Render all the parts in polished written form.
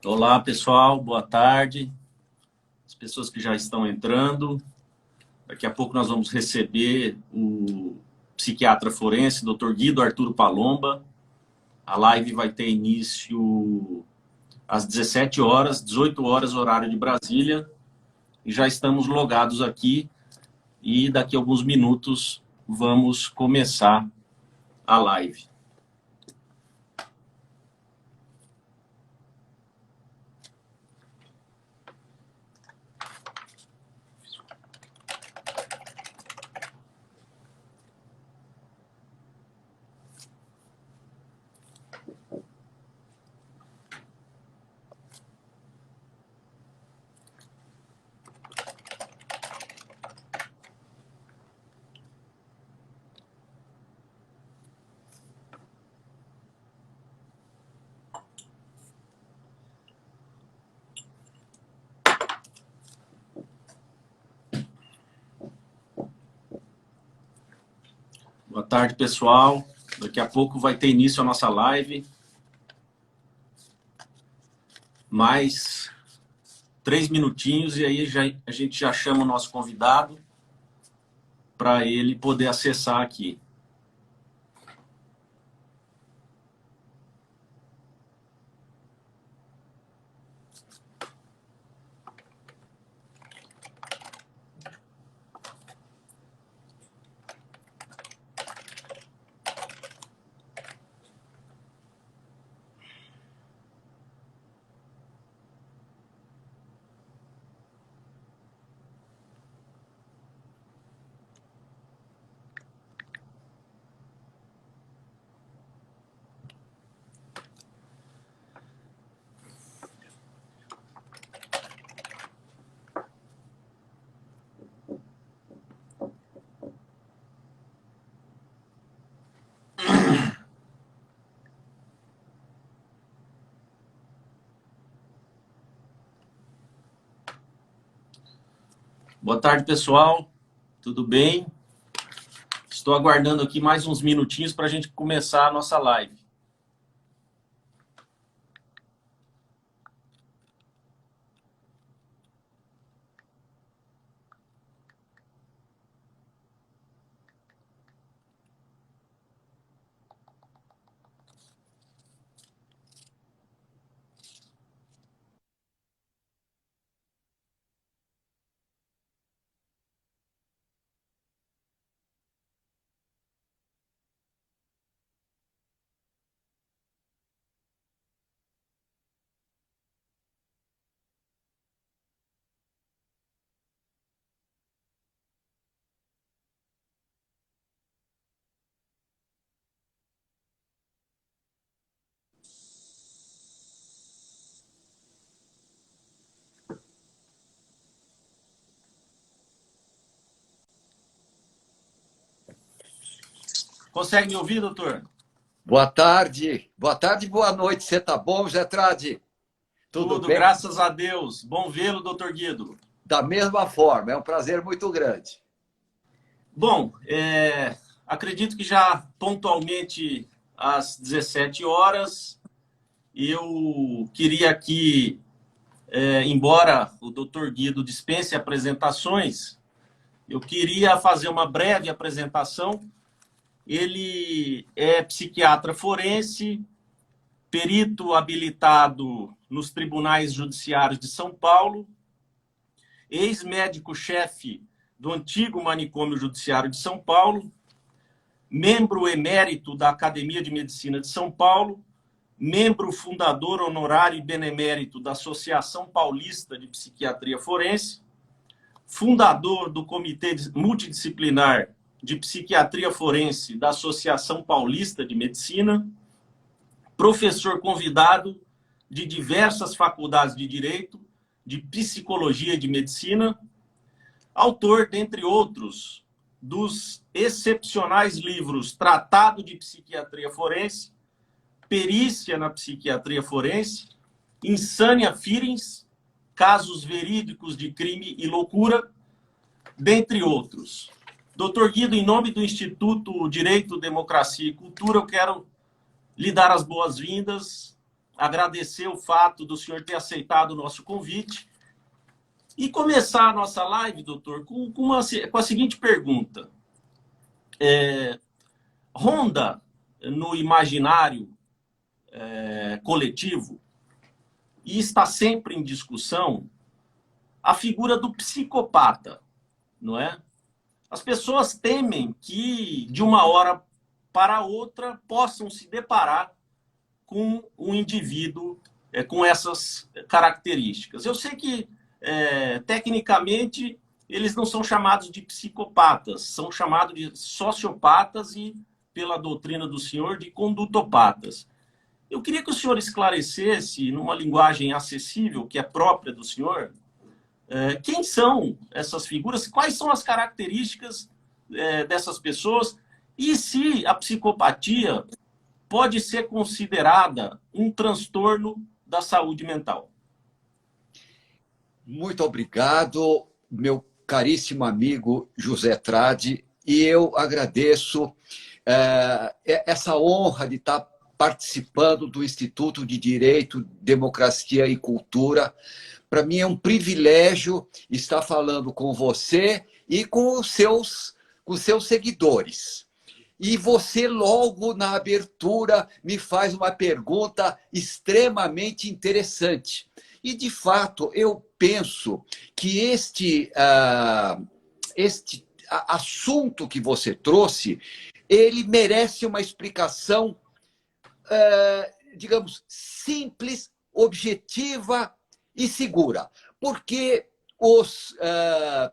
Olá, pessoal, boa tarde. As pessoas que já estão entrando. Daqui a pouco nós vamos receber o psiquiatra forense, Dr. Guido Arturo Palomba. A live vai ter início às 17 horas, 18 horas, horário de Brasília. E já estamos logados aqui e daqui a alguns minutos vamos começar a live. Boa tarde, pessoal. Daqui a pouco vai ter início a nossa live. Mais 3 minutinhos e aí a gente já chama o nosso convidado para ele poder acessar aqui. Boa tarde, pessoal. Tudo bem? Estou aguardando aqui mais uns minutinhos para a gente começar a nossa live. Consegue me ouvir, doutor? Boa tarde, boa noite. Você tá bom, Zé Tradi? Tudo bem? Graças a Deus. Bom vê-lo, doutor Guido. Da mesma forma, é um prazer muito grande. Bom, acredito que já pontualmente às 17 horas, eu queria aqui, embora o doutor Guido dispense apresentações, eu queria fazer uma breve apresentação. Ele é psiquiatra forense, perito habilitado nos tribunais judiciários de São Paulo, ex-médico-chefe do antigo manicômio judiciário de São Paulo, membro emérito da Academia de Medicina de São Paulo, membro fundador honorário e benemérito da Associação Paulista de Psiquiatria Forense, fundador do Comitê Multidisciplinar de Psiquiatria Forense da Associação Paulista de Medicina, professor convidado de diversas faculdades de Direito, de Psicologia e de Medicina, autor, dentre outros, dos excepcionais livros Tratado de Psiquiatria Forense, Perícia na Psiquiatria Forense, Insânia Firens, Casos Verídicos de Crime e Loucura, dentre outros. Doutor Guido, em nome do Instituto Direito, Democracia e Cultura, eu quero lhe dar as boas-vindas, agradecer o fato do senhor ter aceitado o nosso convite e começar a nossa live, doutor, com a seguinte pergunta. Ronda no imaginário coletivo e está sempre em discussão a figura do psicopata, não é? As pessoas temem que, de uma hora para outra, possam se deparar com um indivíduo com essas características. Eu sei que, tecnicamente, eles não são chamados de psicopatas, são chamados de sociopatas e, pela doutrina do senhor, de condutopatas. Eu queria que o senhor esclarecesse, numa linguagem acessível, que é própria do senhor, quem são essas figuras, quais são as características dessas pessoas e se a psicopatia pode ser considerada um transtorno da saúde mental. Muito obrigado, meu caríssimo amigo José Tradi, e eu agradeço essa honra de estar participando do Instituto de Direito, Democracia e Cultura. Para mim é um privilégio estar falando com você e com os seus seguidores. E você, logo na abertura, me faz uma pergunta extremamente interessante. E, de fato, eu penso que este assunto que você trouxe, ele merece uma explicação, digamos, simples, objetiva e segura. Porque os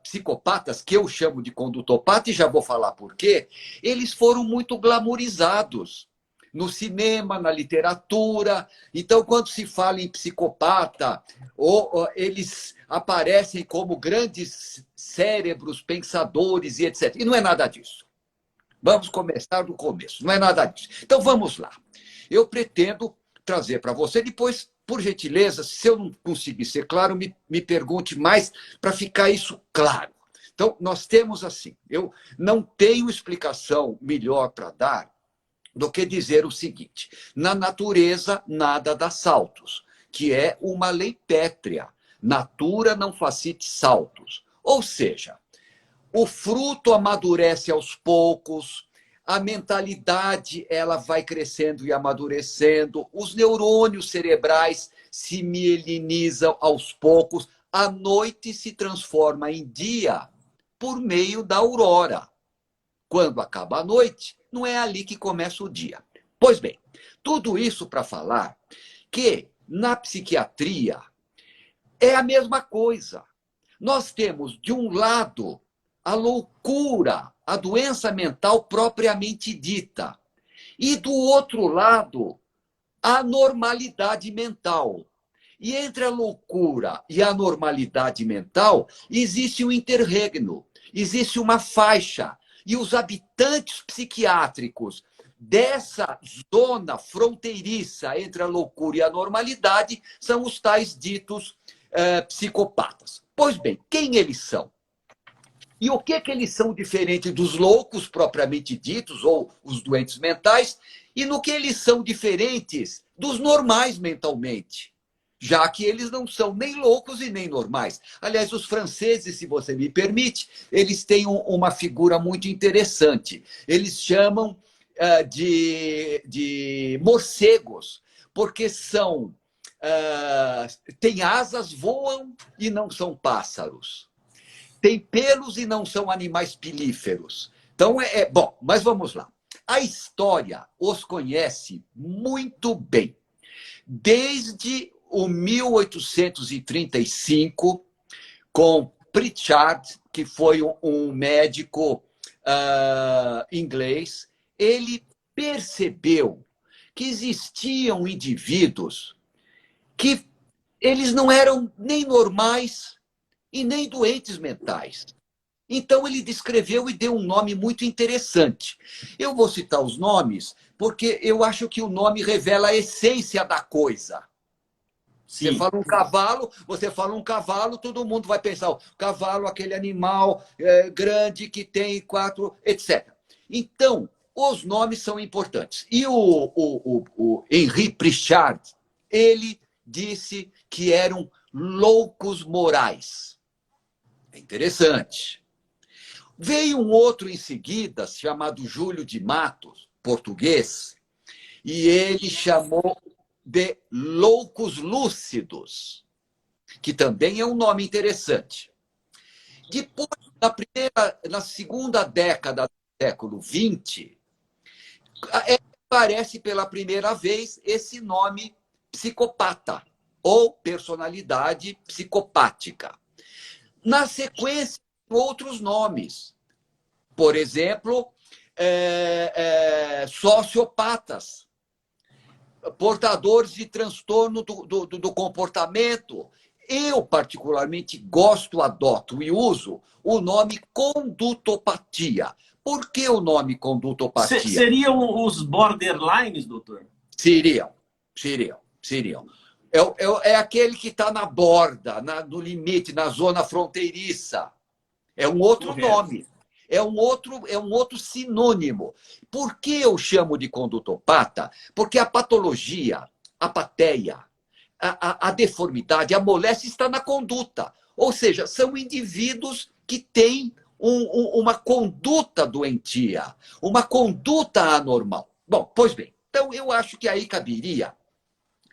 psicopatas, que eu chamo de condutopata, e já vou falar por quê, eles foram muito glamorizados no cinema, na literatura. Então, quando se fala em psicopata, eles aparecem como grandes cérebros, pensadores e etc. E não é nada disso. Vamos começar do começo. Não é nada disso. Então, vamos lá. Eu pretendo trazer para você, depois, por gentileza, se eu não conseguir ser claro, me pergunte mais para ficar isso claro. Então, nós temos assim, eu não tenho explicação melhor para dar do que dizer o seguinte: na natureza, nada dá saltos, que é uma lei pétrea. Natura não facite saltos. Ou seja, o fruto amadurece aos poucos, a mentalidade ela vai crescendo e amadurecendo, os neurônios cerebrais se mielinizam aos poucos, a noite se transforma em dia por meio da aurora. Quando acaba a noite, não é ali que começa o dia. Pois bem, tudo isso para falar que na psiquiatria é a mesma coisa. Nós temos, de um lado, a loucura, a doença mental propriamente dita. E, do outro lado, a normalidade mental. E entre a loucura e a normalidade mental, existe um interregno, existe uma faixa. E os habitantes psiquiátricos dessa zona fronteiriça entre a loucura e a normalidade são os tais ditos psicopatas. Pois bem, quem eles são? E o que eles são diferentes dos loucos propriamente ditos, ou os doentes mentais, e no que eles são diferentes dos normais mentalmente, já que eles não são nem loucos e nem normais. Aliás, os franceses, se você me permite, eles têm uma figura muito interessante. Eles chamam de morcegos, porque têm asas, voam e não são pássaros. Tem pelos e não são animais pilíferos. Então, bom, mas vamos lá. A história os conhece muito bem. Desde o 1835, com Pritchard, que foi um médico inglês, ele percebeu que existiam indivíduos que eles não eram nem normais e nem doentes mentais. Então, ele descreveu e deu um nome muito interessante. Eu vou citar os nomes porque eu acho que o nome revela a essência da coisa. Sim. Você fala um cavalo, todo mundo vai pensar, o cavalo, aquele animal grande que tem 4, etc. Então, os nomes são importantes. E o Henri Pritchard, ele disse que eram loucos morais. É interessante. Veio um outro em seguida, chamado Júlio de Matos, português, e ele chamou de loucos lúcidos, que também é um nome interessante. Depois, na segunda década do século XX, aparece pela primeira vez esse nome psicopata, ou personalidade psicopática. Na sequência, outros nomes. Por exemplo, sociopatas, portadores de transtorno do comportamento. Eu, particularmente, gosto, adoto e uso o nome condutopatia. Por que o nome condutopatia? Seriam os borderlines, doutor? Seriam. É aquele que está na borda, no limite, na zona fronteiriça. É um outro nome. É um outro sinônimo. Por que eu chamo de condutopata? Porque a patologia, a apatia, a deformidade, a moléstia está na conduta. Ou seja, são indivíduos que têm uma conduta doentia, uma conduta anormal. Bom, pois bem, então eu acho que aí caberia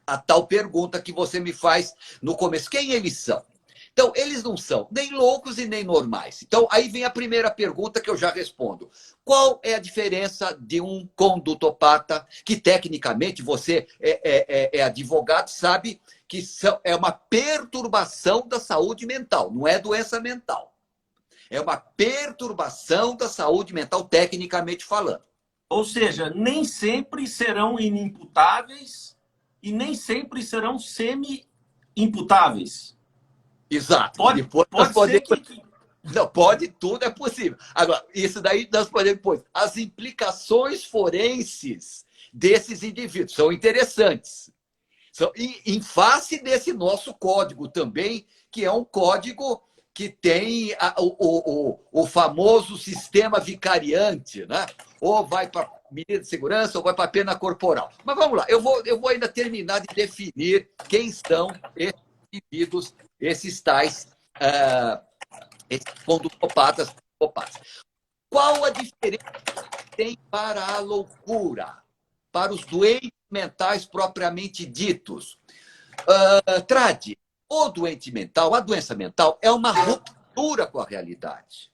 a tal pergunta que você me faz no começo. Quem eles são? Então, eles não são nem loucos e nem normais. Então, aí vem a primeira pergunta que eu já respondo. Qual é a diferença de um condutopata, que tecnicamente você é advogado, sabe que é uma perturbação da saúde mental, não é doença mental. É uma perturbação da saúde mental, tecnicamente falando. Ou seja, nem sempre serão inimputáveis e nem sempre serão semi-imputáveis. Exato. Pode ser que... Não, pode, tudo é possível. Agora, isso daí nós podemos depois. As implicações forenses desses indivíduos são interessantes. Em face desse nosso código também, que é um código que tem o famoso sistema vicariante, né? Ou vai para medida de segurança ou vai para a pena corporal. Mas vamos lá, eu vou ainda terminar de definir quem são esses indivíduos, esses tais esses condutopatas, psicopatas. Qual a diferença que tem para a loucura, para os doentes mentais propriamente ditos? Trade, o doente mental, a doença mental é uma ruptura com a realidade.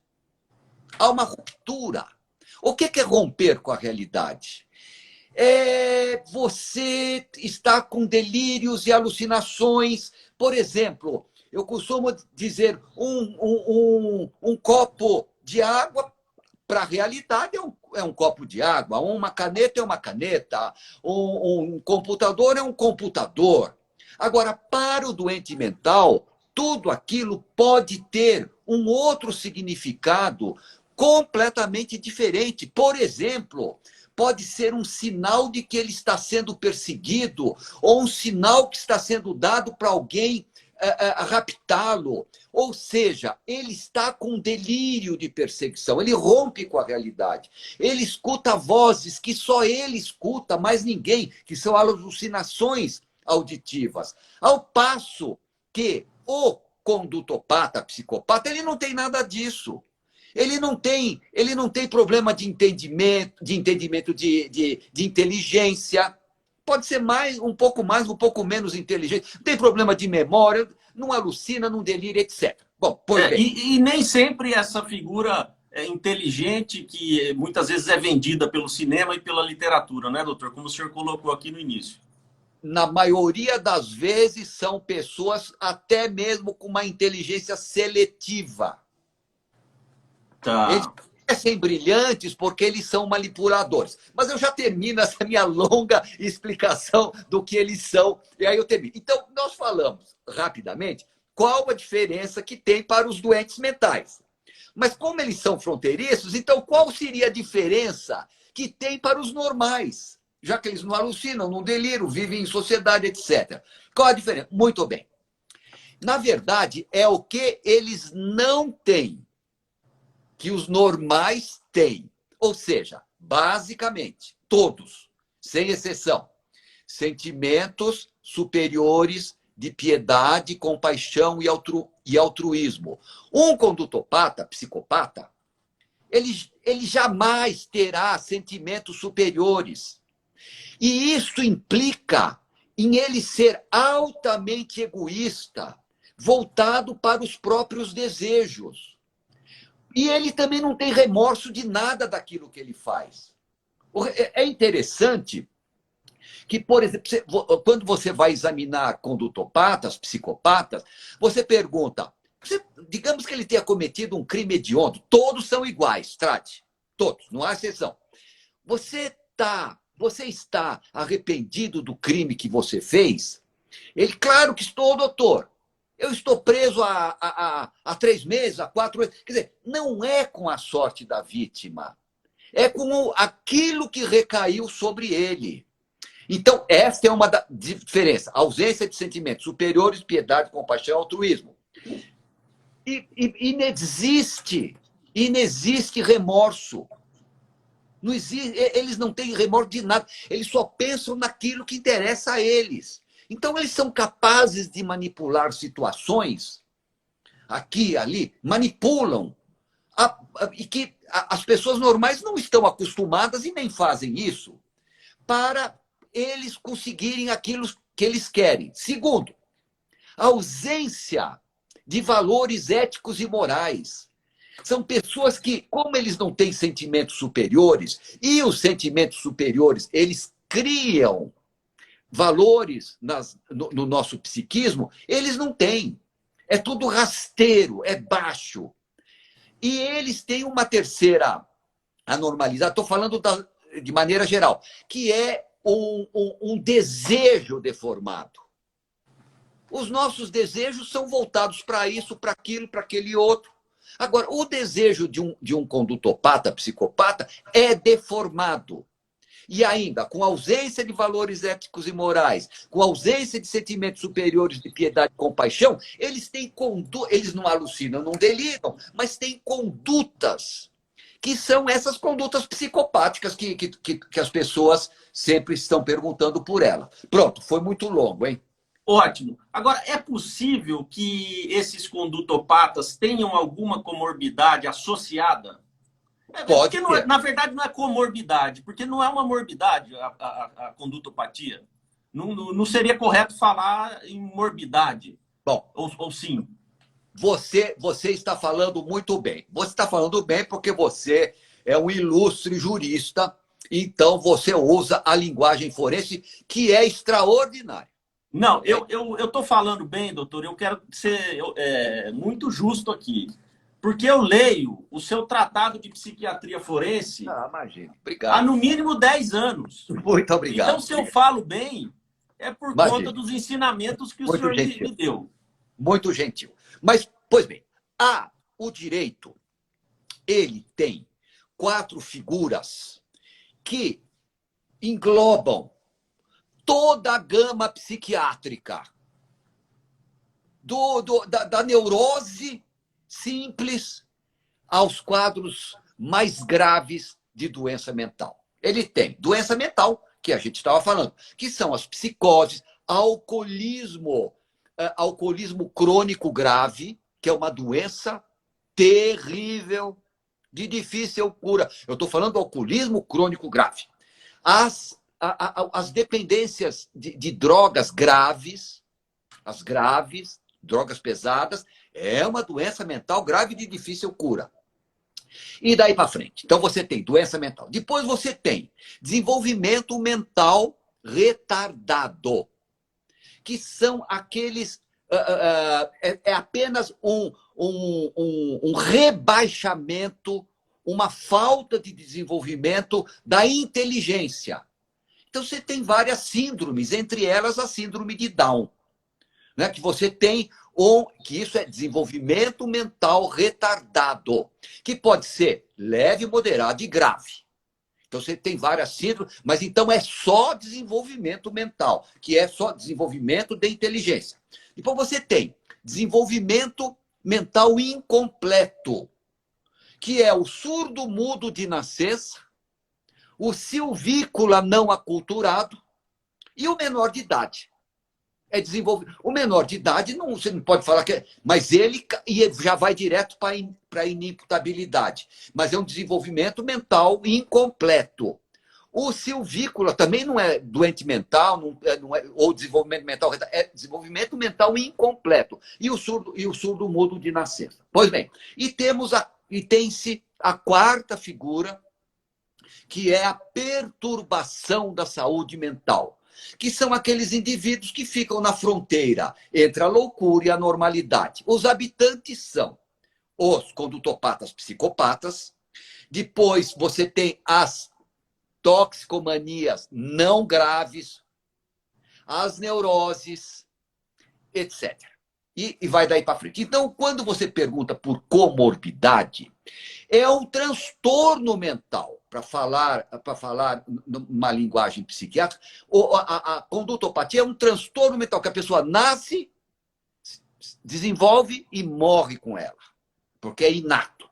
Há uma ruptura. O que é romper com a realidade? Você está com delírios e alucinações. Por exemplo, eu costumo dizer, um copo de água, para a realidade, é um copo de água. Uma caneta é uma caneta. Um computador é um computador. Agora, para o doente mental, tudo aquilo pode ter um outro significado completamente diferente. Por exemplo, pode ser um sinal de que ele está sendo perseguido, ou um sinal que está sendo dado para alguém raptá-lo. Ou seja, ele está com delírio de perseguição, ele rompe com a realidade. Ele escuta vozes que só ele escuta, mais ninguém, que são alucinações auditivas. Ao passo que o condutopata, psicopata, ele não tem nada disso. Ele não tem problema de entendimento, de inteligência. Pode ser um pouco mais, um pouco menos inteligente. Não tem problema de memória, não alucina, não delira, etc. Bom, pois bem. E nem sempre essa figura inteligente, que muitas vezes é vendida pelo cinema e pela literatura, né, doutor? Como o senhor colocou aqui no início. Na maioria das vezes, são pessoas até mesmo com uma inteligência seletiva. Tá. Eles parecem brilhantes porque eles são manipuladores. Mas eu já termino essa minha longa explicação do que eles são, e aí eu termino. Então, nós falamos rapidamente qual a diferença que tem para os doentes mentais. Mas como eles são fronteiriços, então qual seria a diferença que tem para os normais? Já que eles não alucinam, não deliram, vivem em sociedade, etc. Qual a diferença? Muito bem. Na verdade, é o que eles não têm, que os normais têm. Ou seja, basicamente, todos, sem exceção, sentimentos superiores de piedade, compaixão e altruísmo. Um condutopata, psicopata, ele jamais terá sentimentos superiores. E isso implica em ele ser altamente egoísta, voltado para os próprios desejos. E ele também não tem remorso de nada daquilo que ele faz. É interessante que, por exemplo, quando você vai examinar condutopatas, psicopatas, você pergunta, digamos que ele tenha cometido um crime hediondo, todos são iguais, trate, todos, não há exceção. Você está arrependido do crime que você fez? Ele, claro que estou, doutor. Eu estou preso há 3 meses, há 4 meses. Quer dizer, não é com a sorte da vítima. É com aquilo que recaiu sobre ele. Então, esta é uma diferença. Ausência de sentimentos superiores, piedade, compaixão e altruísmo. Inexiste remorso. Não existe, eles não têm remorso de nada. Eles só pensam naquilo que interessa a eles. Então, eles são capazes de manipular situações, aqui e ali, manipulam, e que as pessoas normais não estão acostumadas e nem fazem isso, para eles conseguirem aquilo que eles querem. Segundo, a ausência de valores éticos e morais. São pessoas que, como eles não têm sentimentos superiores, e os sentimentos superiores, eles criam valores no nosso psiquismo, eles não têm. É tudo rasteiro, é baixo. E eles têm uma terceira anormalidade, estou falando de maneira geral, que é um desejo deformado. Os nossos desejos são voltados para isso, para aquilo, para aquele outro. Agora, o desejo de um condutopata, psicopata, é deformado. E ainda, com ausência de valores éticos e morais, com ausência de sentimentos superiores de piedade e compaixão, eles não alucinam, não deliram, mas têm condutas, que são essas condutas psicopáticas que as pessoas sempre estão perguntando por ela. Pronto, foi muito longo, hein? Ótimo. Agora, é possível que esses condutopatas tenham alguma comorbidade associada? Pode Porque, ter. na verdade, não é comorbidade, porque não é uma morbidade a condutopatia. Não seria correto falar em morbidade. Bom, ou sim? você está falando muito bem. Você está falando bem porque você é um ilustre jurista, então você usa a linguagem forense, que é extraordinária. Não, eu estou falando bem, doutor, eu quero ser muito justo aqui. Porque eu leio o seu tratado de psiquiatria forense Imagina. há Obrigado. no mínimo 10 anos. Muito obrigado. Então, se eu falo bem, é por conta dos ensinamentos que o senhor me deu. Muito gentil. Mas, pois bem, o direito, ele tem 4 figuras que englobam toda a gama psiquiátrica. Da neurose simples aos quadros mais graves de doença mental. Ele tem doença mental, que a gente estava falando, que são as psicoses, alcoolismo crônico grave, que é uma doença terrível, de difícil cura. Eu estou falando do alcoolismo crônico grave. As dependências de drogas graves, as graves, drogas pesadas, é uma doença mental grave de difícil cura. E daí para frente. Então você tem doença mental. Depois você tem desenvolvimento mental retardado, que são aqueles. É apenas um rebaixamento, uma falta de desenvolvimento da inteligência. Então você tem várias síndromes, entre elas a síndrome de Down, né? Que você tem que isso é desenvolvimento mental retardado, que pode ser leve, moderado e grave. Então você tem várias síndromes, mas então é só desenvolvimento mental, que é só desenvolvimento de inteligência. Depois você tem desenvolvimento mental incompleto, que é o surdo-mudo de nascença, o silvícola não aculturado e o menor de idade. É desenvolvimento. O menor de idade, não, você não pode falar que é. Mas ele já vai direto para a inimputabilidade. Mas é um desenvolvimento mental incompleto. O silvícola também não é doente mental, ou desenvolvimento mental, é desenvolvimento mental incompleto. E o surdo mudo de nascença. Pois bem, e tem-se a quarta figura, que é a perturbação da saúde mental, que são aqueles indivíduos que ficam na fronteira entre a loucura e a normalidade. Os habitantes são os condutopatas psicopatas, depois você tem as toxicomanias não graves, as neuroses, etc. E vai daí para frente. Então, quando você pergunta por comorbidade, é um transtorno mental, para falar numa linguagem psiquiátrica, a condutopatia é um transtorno mental que a pessoa nasce, desenvolve e morre com ela, porque é inato.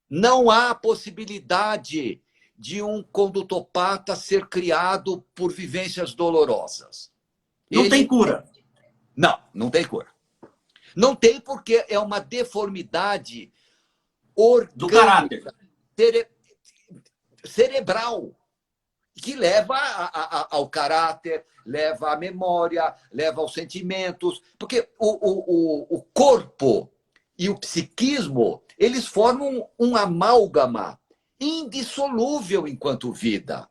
Não há possibilidade de um condutopata ser criado por vivências dolorosas. Não tem cura. Não tem cura. Não tem porque é uma deformidade orgânica, do caráter cerebral, que leva ao caráter, leva à memória, leva aos sentimentos. Porque o corpo e o psiquismo, eles formam um amálgama indissolúvel enquanto vida.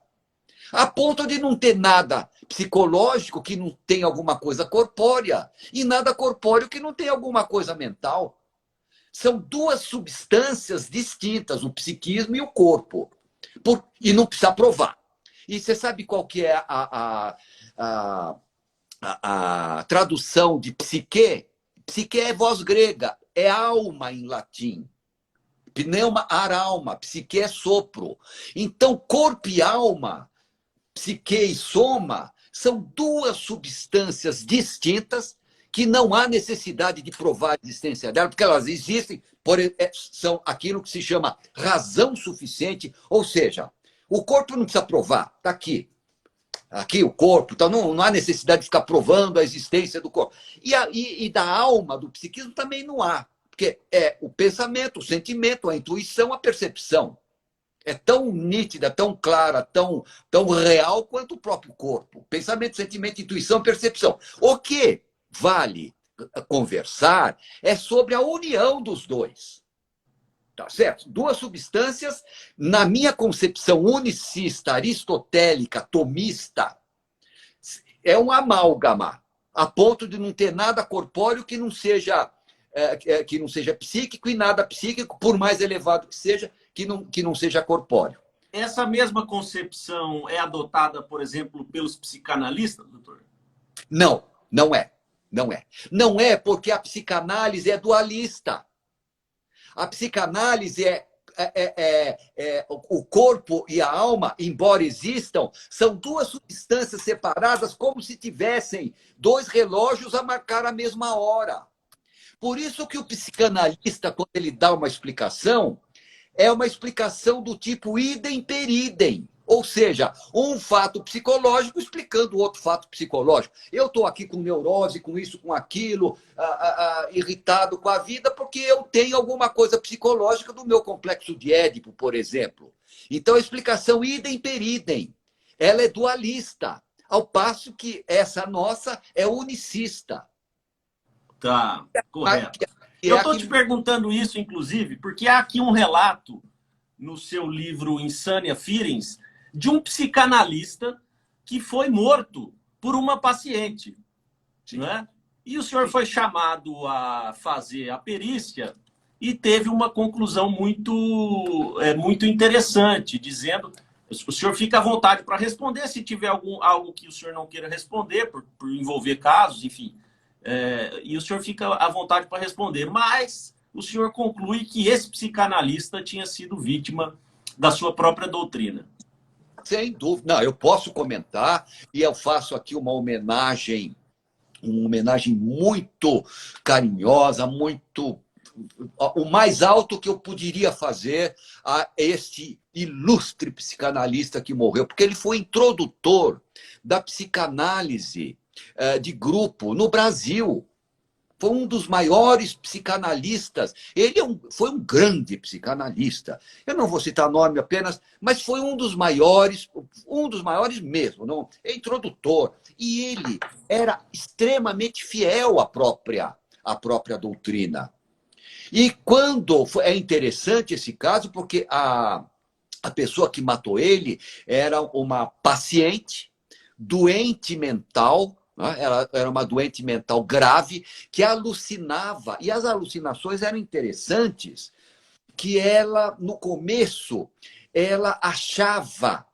A ponto de não ter nada psicológico que não tem alguma coisa corpórea e nada corpóreo que não tem alguma coisa mental. São duas substâncias distintas, o psiquismo e o corpo. E não precisa provar. E você sabe qual que é a tradução de psique? Psique é voz grega, é alma em latim. Pneuma, ar, alma. Psique é sopro. Então, corpo e alma, psique e soma, são duas substâncias distintas que não há necessidade de provar a existência delas, porque elas existem, são aquilo que se chama razão suficiente, ou seja, o corpo não precisa provar, está aqui. Aqui o corpo, então não há necessidade de ficar provando a existência do corpo. E da alma, do psiquismo, também não há, porque é o pensamento, o sentimento, a intuição, a percepção. É tão nítida, tão clara, tão real quanto o próprio corpo. Pensamento, sentimento, intuição, percepção. O que vale conversar é sobre a união dos dois. Tá certo? Duas substâncias, na minha concepção unicista, aristotélica, tomista, é um amálgama, a ponto de não ter nada corpóreo que não seja psíquico e nada psíquico, por mais elevado que seja, que não seja corpóreo. Essa mesma concepção é adotada, por exemplo, pelos psicanalistas, doutor? Não, não é. Não é. Não é porque a psicanálise é dualista. A psicanálise o corpo e a alma, embora existam, são duas substâncias separadas como se tivessem dois relógios a marcar a mesma hora. Por isso que o psicanalista, quando ele dá uma explicação, é uma explicação do tipo idem per idem. Ou seja, um fato psicológico explicando outro fato psicológico. Eu estou aqui com neurose, com isso, com aquilo, irritado com a vida, porque eu tenho alguma coisa psicológica do meu complexo de Édipo, por exemplo. Então, a explicação idem per idem, ela é dualista, ao passo que essa nossa é unicista. Tá, correto. Eu estou te perguntando isso, inclusive, porque há aqui um relato no seu livro Insânia Feelings, de um psicanalista que foi morto por uma paciente. Né? E o senhor foi chamado a fazer a perícia e teve uma conclusão muito interessante, dizendo... O senhor fica à vontade para responder, se tiver algo que o senhor não queira responder, por envolver casos, enfim. E o senhor fica à vontade para responder. Mas o senhor conclui que esse psicanalista tinha sido vítima da sua própria doutrina. Sem dúvida. Não, eu posso comentar, e eu faço aqui uma homenagem muito carinhosa, muito o mais alto que eu poderia fazer a este ilustre psicanalista que morreu, porque ele foi introdutor da psicanálise de grupo no Brasil. Foi um dos maiores psicanalistas. Ele foi um grande psicanalista. Eu não vou citar nome apenas, mas foi um dos maiores mesmo, não? É introdutor. E ele era extremamente fiel à própria doutrina. E quando é interessante esse caso, porque a pessoa que matou ele era uma paciente doente mental, né? Ela era uma doente mental grave que alucinava, e as alucinações eram interessantes, que ela, no começo, ela achava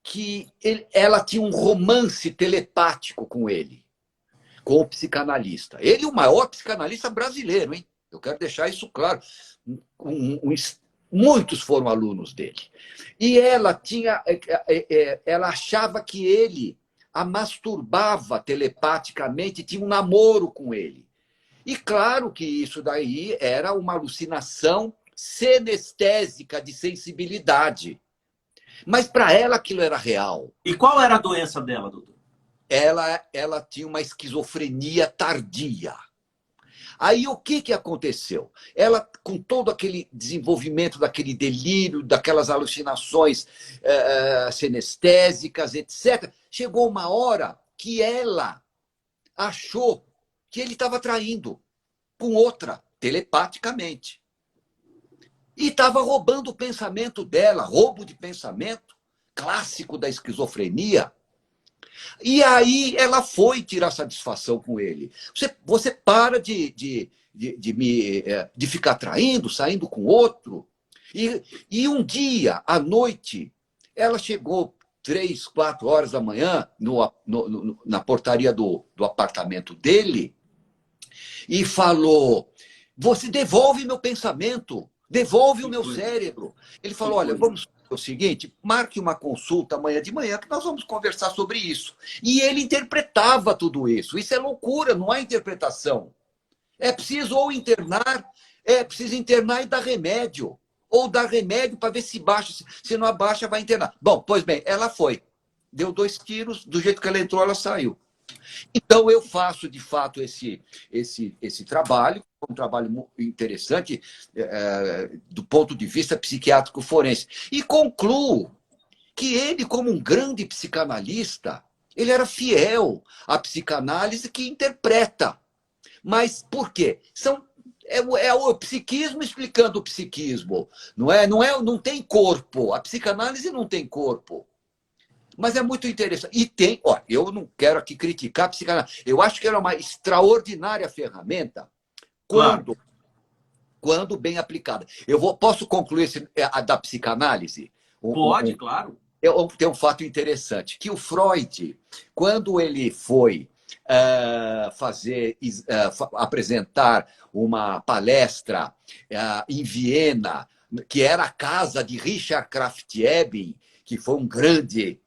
que ela tinha um romance telepático com ele, com o psicanalista. Ele é o maior psicanalista brasileiro, hein? Eu quero deixar isso claro. Muitos foram alunos dele. E ela achava que ele a masturbava telepaticamente, tinha um namoro com ele. E claro que isso daí era uma alucinação senestésica de sensibilidade. Mas para ela aquilo era real. E qual era a doença dela, doutor? Ela tinha uma esquizofrenia tardia. Aí o que aconteceu? Ela, com todo aquele desenvolvimento daquele delírio, daquelas alucinações senestésicas, etc., chegou uma hora que ela achou que ele estava traindo com outra, telepaticamente. E estava roubando o pensamento dela, roubo de pensamento, clássico da esquizofrenia. E aí ela foi tirar satisfação com ele. Você para de ficar traindo, saindo com outro. E um dia, à noite, ela chegou 3, 4 horas da manhã na portaria do apartamento dele e falou: você devolve meu pensamento, devolve o meu cérebro. Ele falou: olha, vamos fazer o seguinte, marque uma consulta amanhã de manhã que nós vamos conversar sobre isso. E ele interpretava tudo isso. Isso é loucura, não há interpretação. É preciso internar e dar remédio. Ou dar remédio para ver se baixa. Se não abaixa, vai internar. Bom, pois bem, ela foi. Deu 2 tiros, do jeito que ela entrou, ela saiu. Então, eu faço, de fato, esse trabalho, um trabalho interessante do ponto de vista psiquiátrico forense. E concluo que ele, como um grande psicanalista, ele era fiel à psicanálise que interpreta. Mas por quê? É o psiquismo explicando o psiquismo. Não tem corpo. A psicanálise não tem corpo. Mas é muito interessante. E tem, eu não quero aqui criticar a psicanálise. Eu acho que era uma extraordinária ferramenta quando bem aplicada. Posso concluir a da psicanálise? Pode, claro. Tem um fato interessante, que o Freud, quando ele foi apresentar uma palestra em Viena, que era a casa de Richard Krafft-Ebing, que foi um grande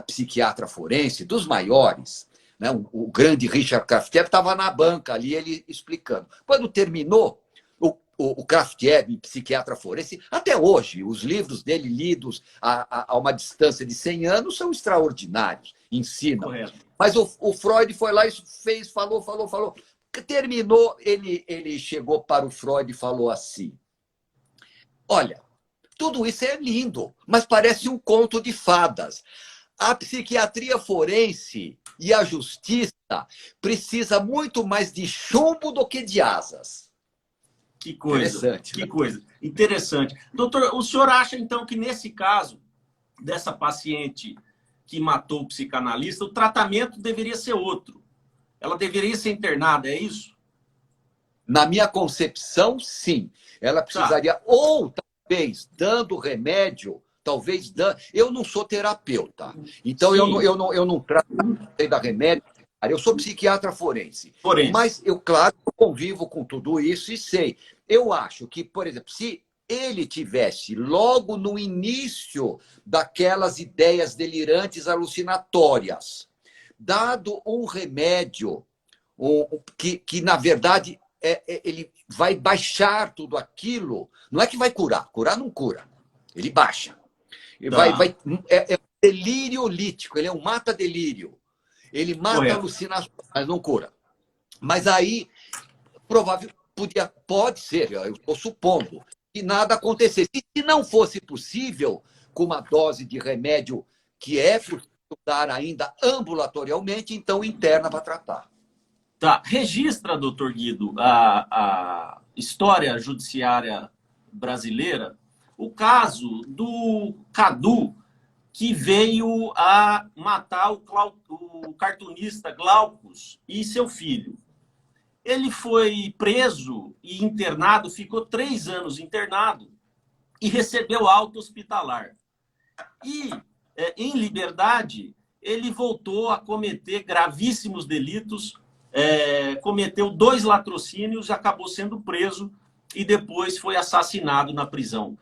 psiquiatra forense, dos maiores, né? O grande Richard Krafft-Ebing estava na banca ali, ele explicando. Quando terminou, o Krafft-Ebing, psiquiatra forense, até hoje, os livros dele lidos a uma distância de 100 anos são extraordinários, ensinam. Correto. Mas o Freud foi lá e falou. Terminou, ele chegou para o Freud e falou assim: olha, tudo isso é lindo, mas parece um conto de fadas. A psiquiatria forense e a justiça precisa muito mais de chumbo do que de asas. Que coisa. Interessante. Que coisa. Interessante. Doutor, o senhor acha, então, que nesse caso dessa paciente que matou o psicanalista, o tratamento deveria ser outro? Ela deveria ser internada, é isso? Na minha concepção, sim. Ela precisaria, ou talvez, dando remédio, eu não sou terapeuta, então eu não trato da remédio, eu sou psiquiatra forense. Mas eu, claro, convivo com tudo isso e sei. Eu acho que, por exemplo, se ele tivesse, logo no início daquelas ideias delirantes alucinatórias, dado um remédio que na verdade, ele vai baixar tudo aquilo. Não é que vai curar não cura. Ele baixa. É um delírio lítico, ele é um mata-delírio. Ele mata alucinações, mas não cura. Mas aí, pode ser, eu estou supondo, que nada acontecesse. E se não fosse possível, com uma dose de remédio que é possível dar ainda ambulatorialmente, então interna para tratar. Tá. Registra, doutor Guido, a história judiciária brasileira, o caso do Cadu, que veio a matar o cartunista Glaucus e seu filho. Ele foi preso e internado, ficou 3 anos internado e recebeu alta hospitalar. E, em liberdade, ele voltou a cometer gravíssimos delitos, cometeu 2 latrocínios, acabou sendo preso e depois foi assassinado na prisão.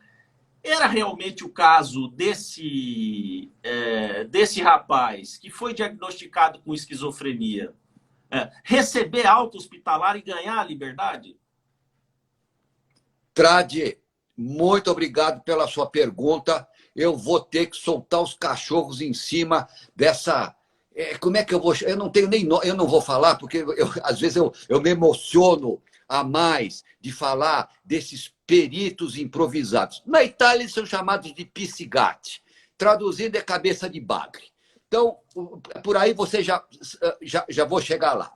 Era realmente o caso desse rapaz que foi diagnosticado com esquizofrenia receber alta hospitalar e ganhar a liberdade? Tradi, muito obrigado pela sua pergunta. Eu vou ter que soltar os cachorros em cima dessa... como é que eu vou... Eu não tenho nem... Eu não vou falar, porque às vezes eu me emociono a mais de falar desses peritos improvisados. Na Itália, eles são chamados de piscigatti. Traduzindo, é cabeça de bagre. Então, por aí você já vou chegar lá.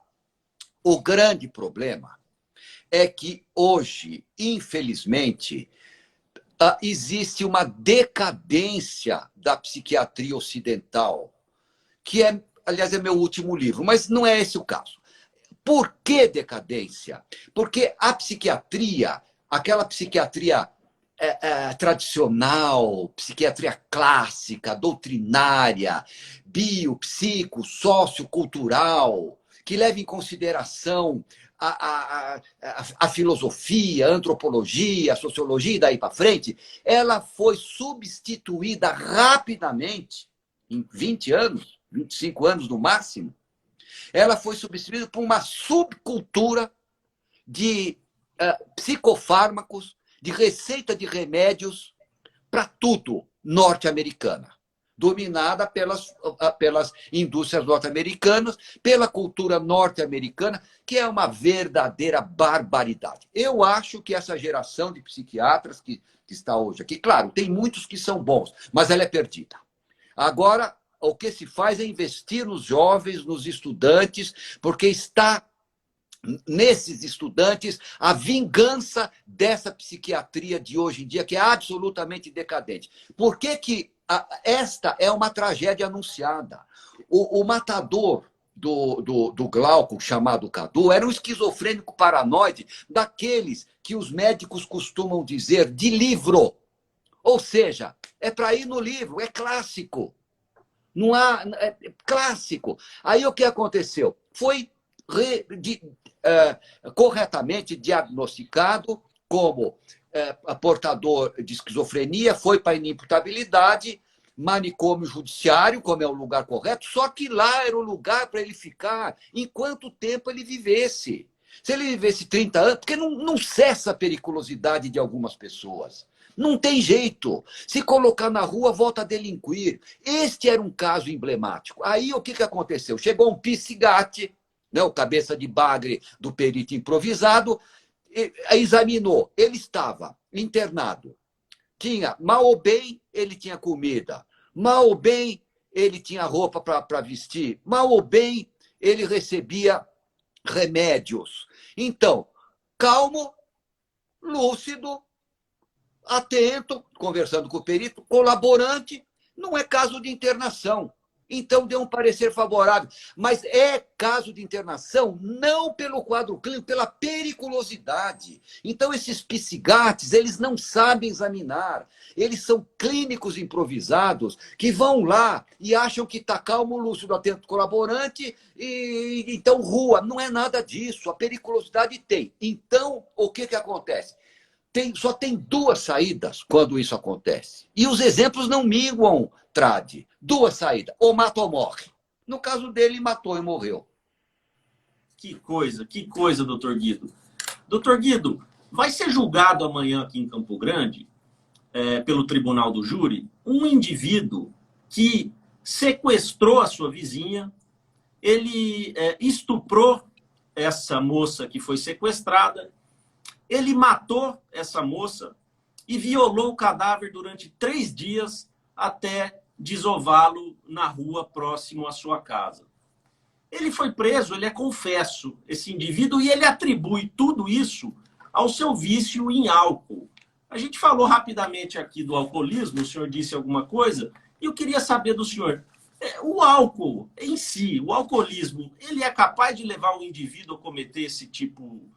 O grande problema é que hoje, infelizmente, existe uma decadência da psiquiatria ocidental, que aliás, é meu último livro, mas não é esse o caso. Por que decadência? Porque a psiquiatria, aquela psiquiatria tradicional, psiquiatria clássica, doutrinária, biopsico, sociocultural, que leva em consideração a filosofia, a antropologia, a sociologia e daí para frente, ela foi substituída rapidamente, em 20 anos, 25 anos no máximo, ela foi substituída por uma subcultura de psicofármacos, de receita de remédios para tudo norte-americana, dominada pelas indústrias norte-americanas, pela cultura norte-americana, que é uma verdadeira barbaridade. Eu acho que essa geração de psiquiatras que está hoje aqui, claro, tem muitos que são bons, mas ela é perdida. Agora, o que se faz é investir nos jovens, nos estudantes, porque está nesses estudantes a vingança dessa psiquiatria de hoje em dia, que é absolutamente decadente. Por que esta é uma tragédia anunciada? O matador do Glauco, chamado Cadu, era um esquizofrênico paranoide, daqueles que os médicos costumam dizer de livro. Ou seja, é para ir no livro, é clássico. Não há... É clássico. Aí o que aconteceu? Foi corretamente diagnosticado como portador de esquizofrenia, foi para inimputabilidade, manicômio judiciário, como é o lugar correto, só que lá era o lugar para ele ficar enquanto tempo ele vivesse. Se ele vivesse 30 anos, porque não cessa a periculosidade de algumas pessoas. Não tem jeito. Se colocar na rua, volta a delinquir. Este era um caso emblemático. Aí o que aconteceu? Chegou um piscigatti, né, o cabeça de bagre do perito improvisado, examinou. Ele estava internado. Tinha, mal ou bem, ele tinha comida. Mal ou bem, ele tinha roupa para vestir. Mal ou bem, ele recebia remédios. Então, calmo, lúcido, atento, conversando com o perito, colaborante, não é caso de internação. Então, deu um parecer favorável. Mas é caso de internação não pelo quadro clínico, pela periculosidade. Então, esses psigates, eles não sabem examinar. Eles são clínicos improvisados que vão lá e acham que está calmo, lúcido, atento, colaborante, e então rua. Não é nada disso. A periculosidade tem. Então, o que acontece? Só tem 2 saídas quando isso acontece. E os exemplos não minguam, Tradi. 2 saídas. Ou mata ou morre. No caso dele, matou e morreu. Que coisa, doutor Guido. Doutor Guido, vai ser julgado amanhã aqui em Campo Grande, pelo Tribunal do Júri, um indivíduo que sequestrou a sua vizinha, ele estuprou essa moça que foi sequestrada, ele matou essa moça e violou o cadáver durante 3 dias até desová-lo na rua próximo à sua casa. Ele foi preso, ele é confesso, esse indivíduo, e ele atribui tudo isso ao seu vício em álcool. A gente falou rapidamente aqui do alcoolismo, o senhor disse alguma coisa, e eu queria saber do senhor, o álcool em si, o alcoolismo, ele é capaz de levar o indivíduo a cometer esse tipo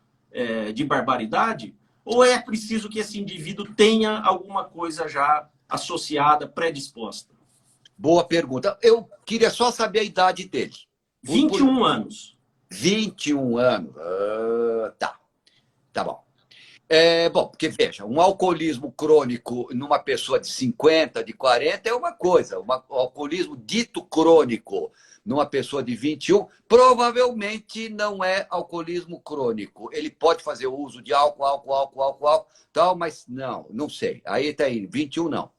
de barbaridade? Ou é preciso que esse indivíduo tenha alguma coisa já associada, predisposta? Boa pergunta. Eu queria só saber a idade dele. 21 anos. 21 anos. Tá bom. Bom, porque veja, um alcoolismo crônico numa pessoa de 50, de 40 é uma coisa. Um alcoolismo dito crônico numa pessoa de 21 provavelmente não é alcoolismo crônico. Ele pode fazer uso de álcool, tal, mas não sei. Aí tá aí, 21 não.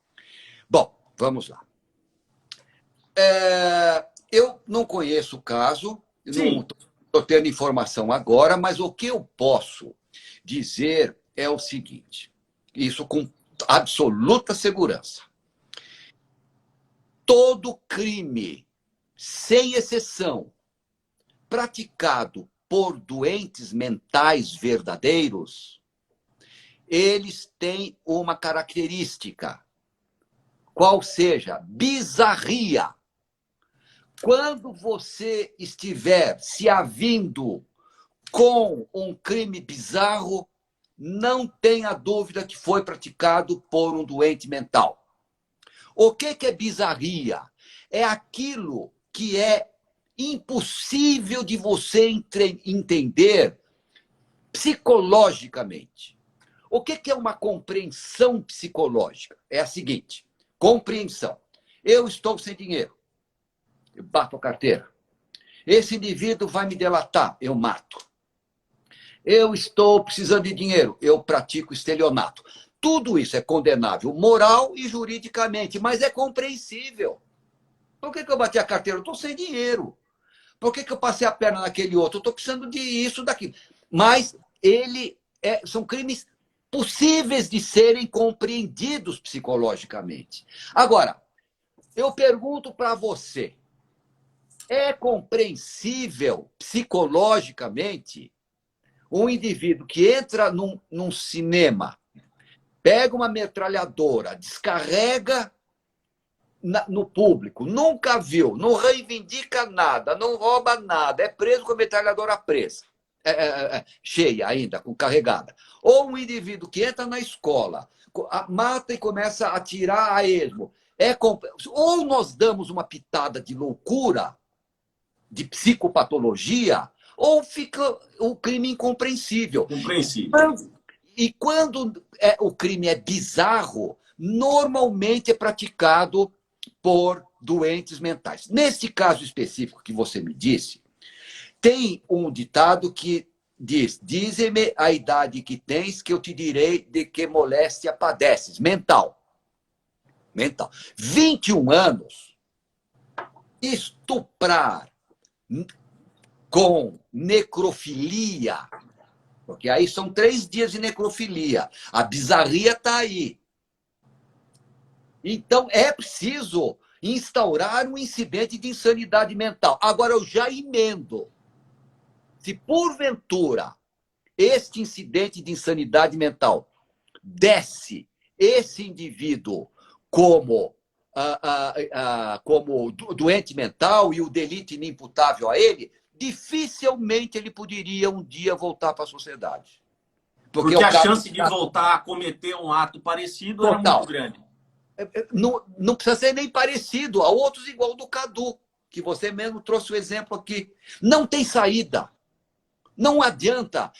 Bom, vamos lá. Eu não conheço o caso, não estou tendo informação agora, mas o que eu posso dizer é o seguinte, isso com absoluta segurança. Todo crime, sem exceção, praticado por doentes mentais verdadeiros, eles têm uma característica, qual seja, bizarria. Quando você estiver se havindo com um crime bizarro, não tenha dúvida que foi praticado por um doente mental. O que é bizarria? É aquilo que é impossível de você entender psicologicamente. O que é uma compreensão psicológica? É a seguinte, compreensão. Eu estou sem dinheiro. Eu bato a carteira. Esse indivíduo vai me delatar, eu mato. Eu estou precisando de dinheiro, eu pratico estelionato. Tudo isso é condenável moral e juridicamente, mas é compreensível. Por que eu bati a carteira? Eu estou sem dinheiro. Por que eu passei a perna naquele outro? Eu estou precisando de isso, daquilo. Mas são crimes possíveis de serem compreendidos psicologicamente. Agora, eu pergunto para você, é compreensível psicologicamente um indivíduo que entra num cinema, pega uma metralhadora, descarrega no público, nunca viu, não reivindica nada, não rouba nada, é preso com a metralhadora presa, cheia ainda, carregada. Ou um indivíduo que entra na escola, mata e começa a atirar a esmo. Ou nós damos uma pitada de loucura, de psicopatologia, ou fica o crime incompreensível. E quando o crime é bizarro, normalmente é praticado por doentes mentais. Nesse caso específico que você me disse, tem um ditado que diz: dize-me a idade que tens, que eu te direi de que moléstia padeces. Mental. 21 anos, estuprar com necrofilia, porque aí são 3 dias de necrofilia. A bizarria está aí. Então, é preciso instaurar um incidente de insanidade mental. Agora, eu já emendo. Se, porventura, este incidente de insanidade mental desce esse indivíduo como doente mental e o delito inimputável a ele, dificilmente ele poderia um dia voltar para a sociedade. Porque a chance de voltar a cometer um ato parecido era muito grande. Não precisa ser nem parecido. Há outros igual do Cadu, que você mesmo trouxe o exemplo aqui. Não tem saída. Não adianta.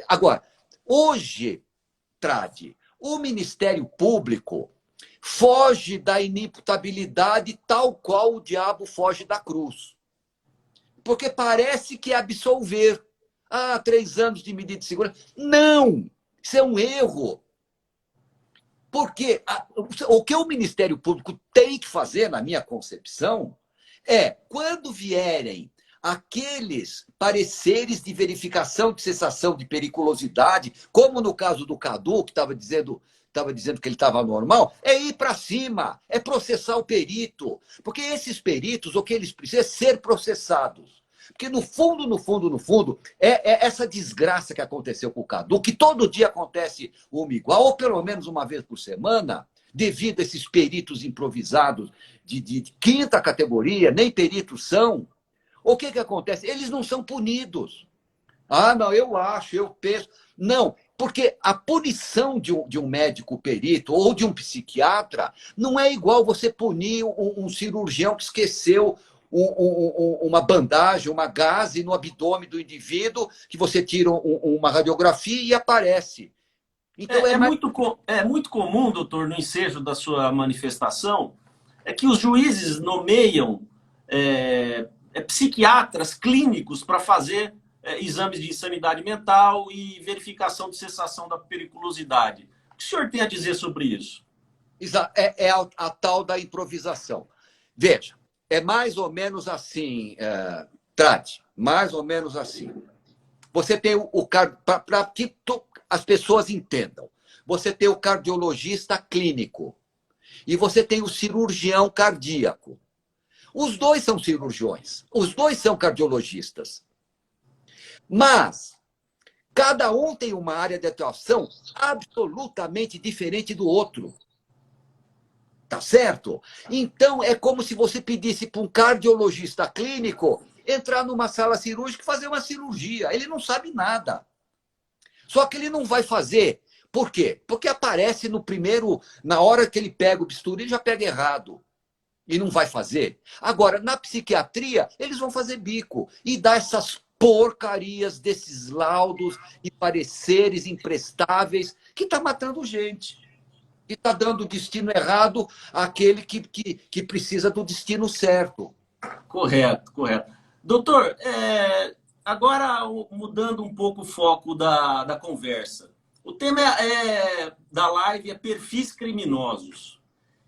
Agora, hoje, Trade, o Ministério Público foge da inimputabilidade tal qual o diabo foge da cruz. Porque parece que é absolver. Ah, 3 anos de medida de segurança. Não! Isso é um erro. Porque o que o Ministério Público tem que fazer, na minha concepção, é, quando vierem aqueles pareceres de verificação de cessação de periculosidade, como no caso do Cadu, que estava dizendo que ele estava normal, é ir para cima, é processar o perito. Porque esses peritos, o que eles precisam é ser processados. Porque no fundo, é essa desgraça que aconteceu com o Cadu, que todo dia acontece uma igual, ou pelo menos uma vez por semana, devido a esses peritos improvisados de quinta categoria, nem peritos são. O que acontece? Eles não são punidos. Ah, não, eu acho, eu penso. Não, porque a punição de um médico perito ou de um psiquiatra não é igual você punir um cirurgião que esqueceu uma bandagem, uma gaze no abdômen do indivíduo, que você tira uma radiografia e aparece. Então É muito comum, doutor, no ensejo da sua manifestação, é que os juízes nomeiam psiquiatras clínicos para fazer exames de insanidade mental e verificação de cessação da periculosidade. O que o senhor tem a dizer sobre isso? É a tal da improvisação. Veja, é mais ou menos assim, Trate, mais ou menos assim. Você tem para que as pessoas entendam, você tem o cardiologista clínico e você tem o cirurgião cardíaco. Os dois são cirurgiões, os dois são cardiologistas. Mas cada um tem uma área de atuação absolutamente diferente do outro. Tá certo? Então, é como se você pedisse para um cardiologista clínico entrar numa sala cirúrgica e fazer uma cirurgia. Ele não sabe nada. Só que ele não vai fazer. Por quê? Porque aparece na hora que ele pega o bisturi, ele já pega errado. E não vai fazer. Agora, na psiquiatria, eles vão fazer bico e dar essas porcarias desses laudos e pareceres imprestáveis que está matando gente. Que está dando o destino errado àquele que precisa do destino certo. Correto, correto. Doutor, agora mudando um pouco o foco da conversa. O tema da live é perfis criminosos.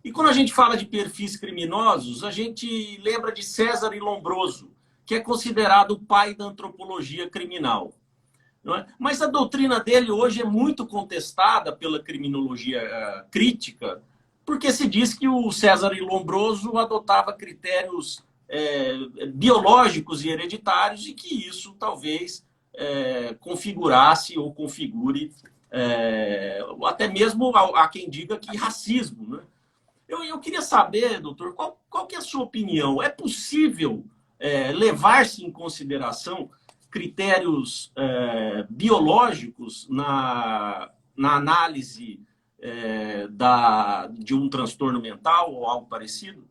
E quando a gente fala de perfis criminosos, a gente lembra de César Lombroso, que é considerado o pai da antropologia criminal. Não é? Mas a doutrina dele hoje é muito contestada pela criminologia crítica, porque se diz que o César Lombroso adotava critérios biológicos e hereditários e que isso talvez configurasse ou configure até mesmo há quem diga que racismo. Né? Eu queria saber, doutor, qual que é a sua opinião? É possível levar-se em consideração critérios biológicos na análise de um transtorno mental ou algo parecido?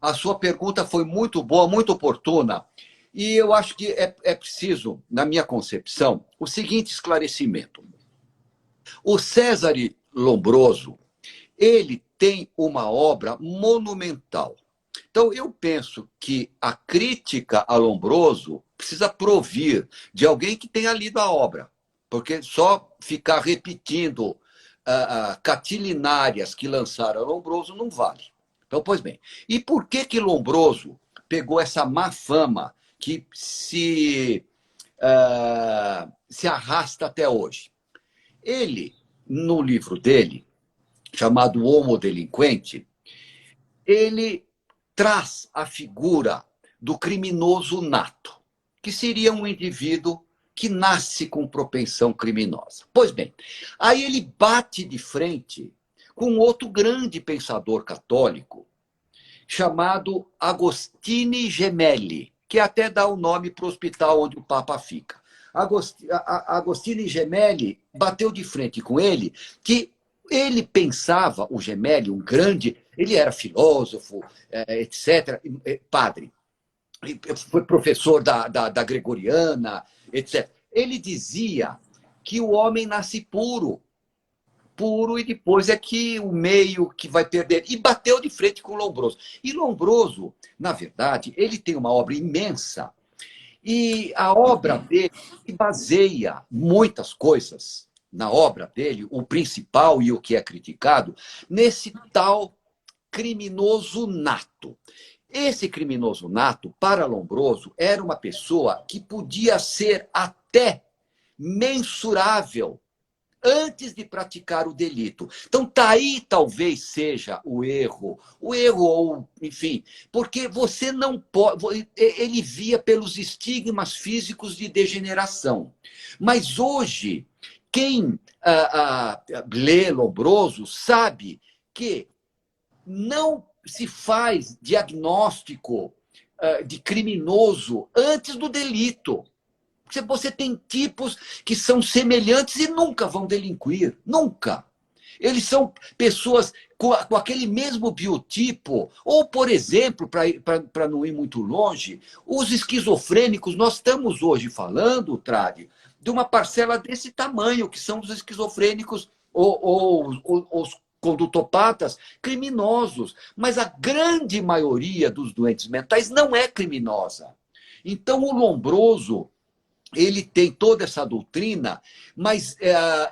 A sua pergunta foi muito boa, muito oportuna. E eu acho que é preciso, na minha concepção, o seguinte esclarecimento. O César Lombroso, ele tem uma obra monumental. Então, eu penso que a crítica a Lombroso precisa provir de alguém que tenha lido a obra, porque só ficar repetindo catilinárias que lançaram a Lombroso não vale. Então, pois bem, e por que Lombroso pegou essa má fama que se arrasta até hoje? Ele, no livro dele, chamado Homo Delinquente, ele traz a figura do criminoso nato, que seria um indivíduo que nasce com propensão criminosa. Pois bem, aí ele bate de frente com outro grande pensador católico, chamado Agostini Gemelli, que até dá o nome para o hospital onde o Papa fica. Agostini Gemelli bateu de frente com ele, que ele pensava, o Gemelli, um grande, ele era filósofo, etc., padre, foi professor da Gregoriana, etc. Ele dizia que o homem nasce puro, e depois é que o meio que vai perder. E bateu de frente com Lombroso. E Lombroso, na verdade, ele tem uma obra imensa E a obra dele se baseia muitas coisas na obra dele, o principal e o que é criticado, nesse tal criminoso nato. Esse criminoso nato, para Lombroso, era uma pessoa que podia ser até mensurável antes de praticar o delito. Então, tá aí talvez seja o erro ou, enfim, porque você não pode. Ele via pelos estigmas físicos de degeneração. Mas hoje, quem lê Lombroso sabe que não se faz diagnóstico de criminoso antes do delito. Você tem tipos que são semelhantes e nunca vão delinquir. Nunca. Eles são pessoas com aquele mesmo biotipo. Ou, por exemplo, para não ir muito longe, os esquizofrênicos, nós estamos hoje falando, Tradi, de uma parcela desse tamanho, que são os esquizofrênicos ou os condutopatas criminosos. Mas a grande maioria dos doentes mentais não é criminosa. Então, o Lombroso, ele tem toda essa doutrina, mas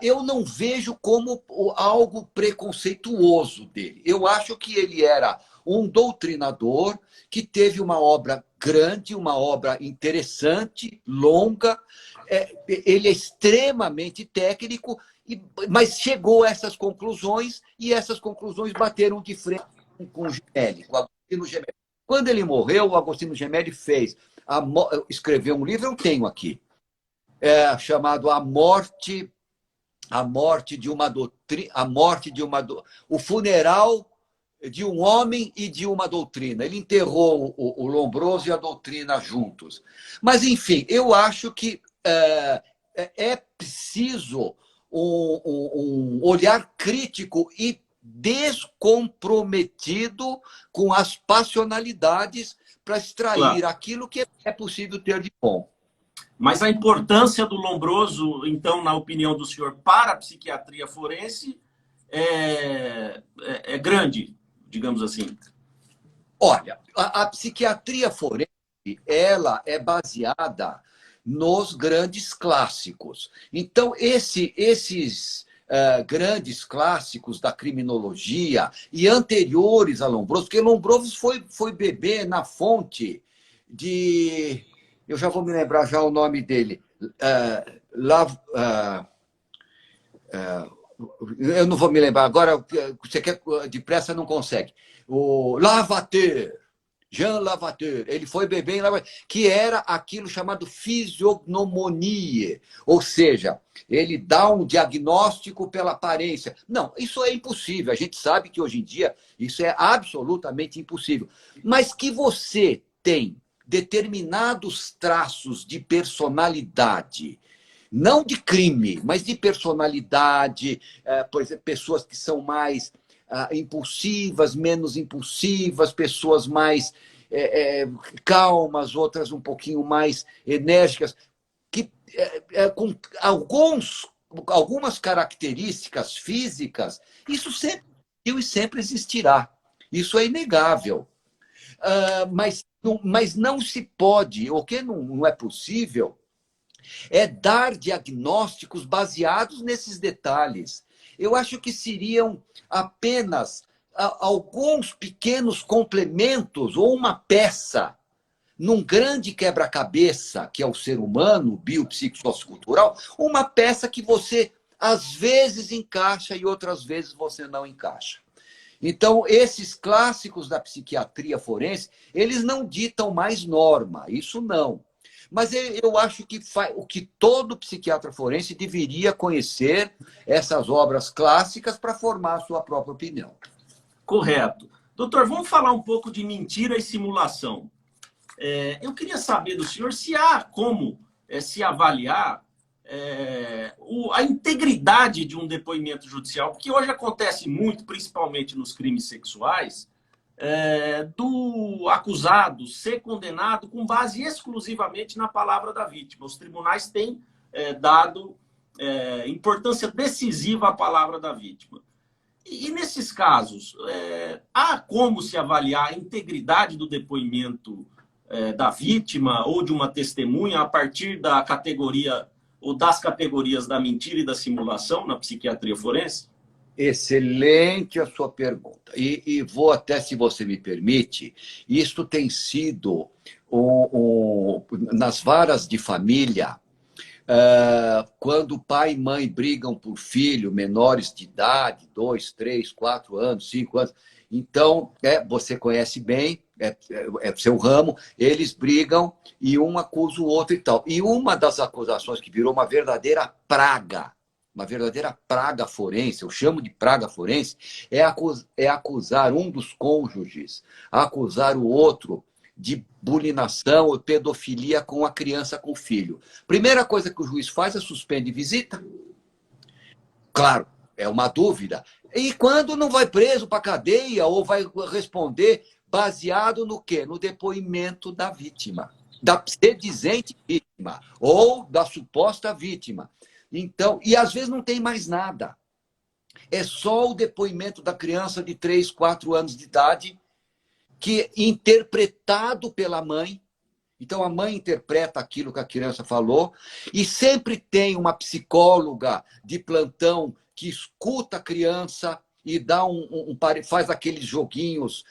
eu não vejo como algo preconceituoso dele. Eu acho que ele era um doutrinador que teve uma obra grande, uma obra interessante, longa. Ele é extremamente técnico, mas chegou a essas conclusões, e essas conclusões bateram de frente com o Gemelli, com o Agostinho Gemelli. Quando ele morreu, o Agostinho Gemelli escreveu um livro, eu tenho aqui, chamado A Morte de uma Doutrina, o Funeral de um Homem e de uma Doutrina. Ele enterrou o Lombroso e a doutrina juntos. Mas, enfim, eu acho que é preciso um olhar crítico e descomprometido com as passionalidades para extrair aquilo que é possível ter de bom. Mas a importância do Lombroso, então, na opinião do senhor, para a psiquiatria forense é grande, digamos assim. Olha, a psiquiatria forense, ela é baseada nos grandes clássicos. Então, esses grandes clássicos da criminologia e anteriores a Lombroso, porque Lombroso foi beber na fonte de... Eu já vou me lembrar já o nome dele. Eu não vou me lembrar agora, você quer depressa, não consegue. O Lavater, Jean Lavater, ele foi beber em Lavater, que era aquilo chamado fisiognomonia, ou seja, ele dá um diagnóstico pela aparência. Não, isso é impossível. A gente sabe que hoje em dia isso é absolutamente impossível. Mas que você tem determinados traços de personalidade, não de crime, mas de personalidade, por exemplo, pessoas que são mais impulsivas, menos impulsivas, pessoas mais calmas, outras um pouquinho mais enérgicas, que com algumas características físicas, isso sempre existiu e sempre existirá. Isso é inegável. Mas não se pode, o que não é possível, é dar diagnósticos baseados nesses detalhes. Eu acho que seriam apenas alguns pequenos complementos ou uma peça num grande quebra-cabeça, que é o ser humano, biopsicossociocultural, uma peça que você às vezes encaixa e outras vezes você não encaixa. Então, esses clássicos da psiquiatria forense, eles não ditam mais norma, isso não. Mas eu acho que o que todo psiquiatra forense deveria conhecer essas obras clássicas para formar a sua própria opinião. Correto. Doutor, vamos falar um pouco de mentira e simulação. Eu queria saber do senhor se há como se avaliar a integridade de um depoimento judicial, porque hoje acontece muito, principalmente nos crimes sexuais, do acusado ser condenado com base exclusivamente na palavra da vítima. Os tribunais têm dado importância decisiva à palavra da vítima. E nesses casos, há como se avaliar a integridade do depoimento da vítima ou de uma testemunha a partir da categoria ou das categorias da mentira e da simulação na psiquiatria forense? Excelente a sua pergunta. Vou até, se você me permite, isso tem sido nas varas de família, quando pai e mãe brigam por filho, menores de idade, 2, 3, 4 anos, 5 anos. Então, você conhece bem, é seu ramo, eles brigam e um acusa o outro e tal. E uma das acusações que virou uma verdadeira praga forense, eu chamo de praga forense, é acusar um dos cônjuges, acusar o outro de bulinação ou pedofilia com a criança, com o filho. Primeira coisa que o juiz faz é suspende visita. Claro, é uma dúvida. E quando não vai preso para a cadeia ou vai responder baseado no quê? No depoimento da vítima, da sedizente vítima ou da suposta vítima. Então, e às vezes não tem mais nada. É só o depoimento da criança de 3, 4 anos de idade, que interpretado pela mãe. Então, a mãe interpreta aquilo que a criança falou, e sempre tem uma psicóloga de plantão que escuta a criança e dá faz aqueles joguinhos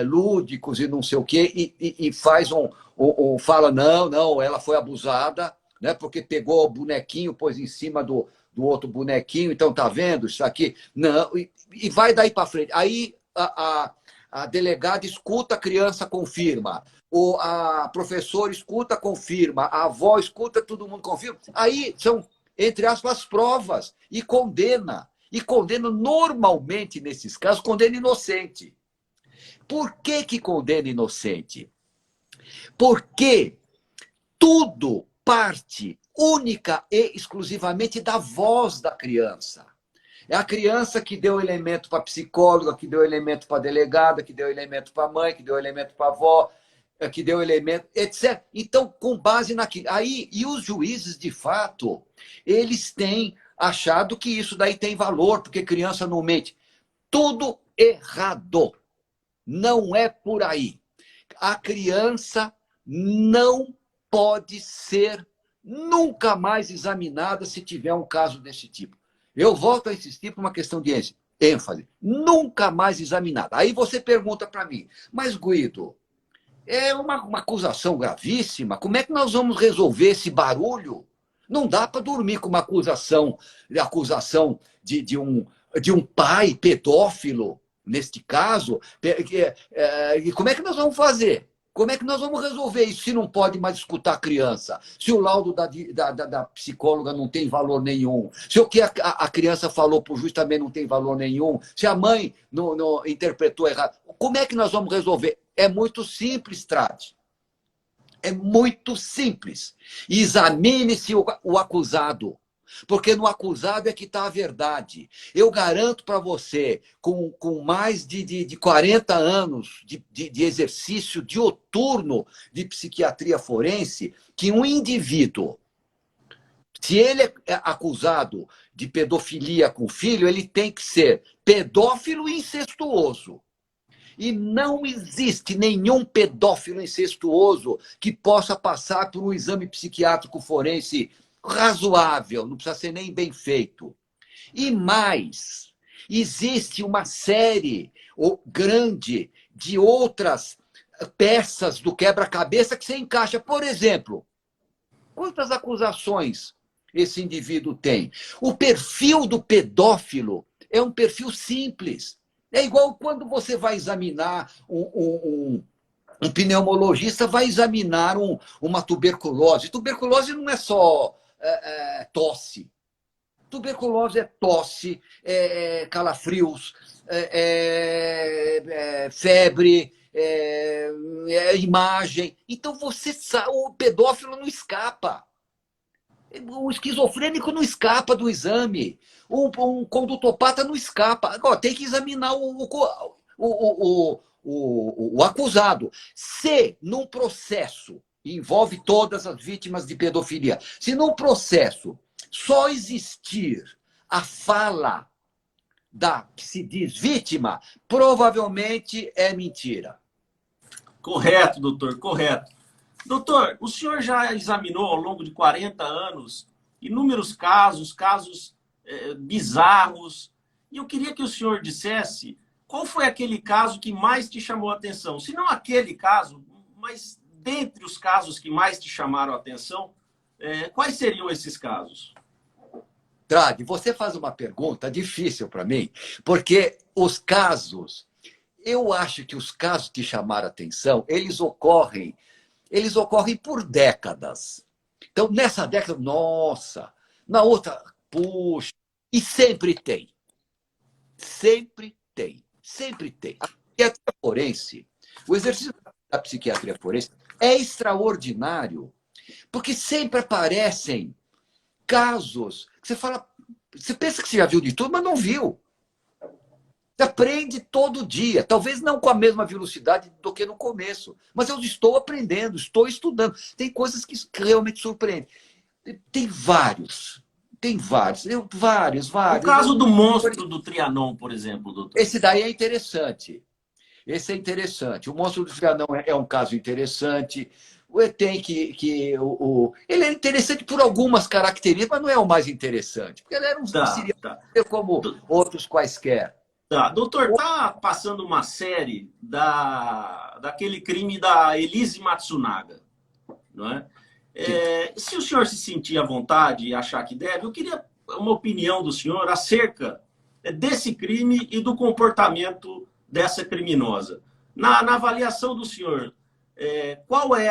lúdicos e não sei o quê, e faz fala, não, ela foi abusada, né, porque pegou o bonequinho, pôs em cima do outro bonequinho, então tá vendo isso aqui? Não, e vai daí para frente. Aí a delegada escuta, a criança confirma. A professora escuta, confirma. A avó escuta, todo mundo confirma. Aí são, entre aspas, provas. E condena. E condena normalmente, nesses casos, condena inocente. Por que condena inocente? Porque tudo parte única e exclusivamente da voz da criança. É a criança que deu elemento para a psicóloga, que deu elemento para a delegada, que deu elemento para a mãe, que deu elemento para a avó, que deu elemento, etc. Então, com base naquilo. Aí, e os juízes, de fato, eles têm achado que isso daí tem valor, porque criança não mente. Tudo errado. Não é por aí. A criança não pode ser nunca mais examinada se tiver um caso desse tipo. Eu volto a insistir por uma questão de ênfase. Nunca mais examinada. Aí você pergunta para mim, mas Guido, é uma acusação gravíssima. Como é que nós vamos resolver esse barulho? Não dá para dormir com uma acusação de um pai pedófilo, neste caso. E como é que nós vamos fazer? Como é que nós vamos resolver isso se não pode mais escutar a criança? Se o laudo da psicóloga não tem valor nenhum? Se o que a criança falou para o juiz também não tem valor nenhum? Se a mãe não interpretou errado? Como é que nós vamos resolver? É muito simples, Trade. É muito simples. Examine-se o acusado. Porque no acusado é que está a verdade. Eu garanto para você, com mais de 40 anos de exercício diuturno de psiquiatria forense, que um indivíduo, se ele é acusado de pedofilia com filho, ele tem que ser pedófilo e incestuoso. E não existe nenhum pedófilo incestuoso que possa passar por um exame psiquiátrico forense razoável, não precisa ser nem bem feito. E mais, existe uma série grande de outras peças do quebra-cabeça que você encaixa. Por exemplo, quantas acusações esse indivíduo tem? O perfil do pedófilo é um perfil simples. É igual quando você vai examinar um pneumologista vai examinar uma tuberculose. Tuberculose não é só tosse. Tuberculose é tosse, calafrios, febre, imagem. Então você sabe, o pedófilo não escapa. O esquizofrênico não escapa do exame. Um condutopata não escapa. Agora, tem que examinar o acusado. Se num processo envolve todas as vítimas de pedofilia, se num processo só existir a fala da que se diz vítima, provavelmente é mentira. Correto, doutor, correto. Doutor, o senhor já examinou ao longo de 40 anos inúmeros casos, bizarros, e eu queria que o senhor dissesse qual foi aquele caso que mais te chamou a atenção. Se não aquele caso, mas dentre os casos que mais te chamaram a atenção, quais seriam esses casos? Trade, você faz uma pergunta difícil para mim, porque os casos, eu acho que os casos que chamaram a atenção, eles ocorrem por décadas. Então, nessa década, nossa, na outra, puxa, e sempre tem. Sempre tem. Sempre tem. A psiquiatria forense, o exercício da psiquiatria forense é extraordinário, porque sempre aparecem casos que você fala, você pensa que você já viu de tudo, mas não viu. Você aprende todo dia, talvez não com a mesma velocidade do que no começo, mas eu estou aprendendo, estou estudando. Tem coisas que realmente surpreendem. Tem vários. Tem vários. Vários. O caso do monstro do Trianon, por exemplo, doutor. Esse daí é interessante. Esse é interessante. O monstro do Trianon é um caso interessante. Tem ele é interessante por algumas características, mas não é o mais interessante. Porque ele era um serial como outros quaisquer. Tá. Doutor, tá passando uma série daquele crime da Elise Matsunaga, não é? Se o senhor se sentir à vontade e achar que deve, eu queria uma opinião do senhor acerca desse crime e do comportamento dessa criminosa. Na avaliação do senhor, qual é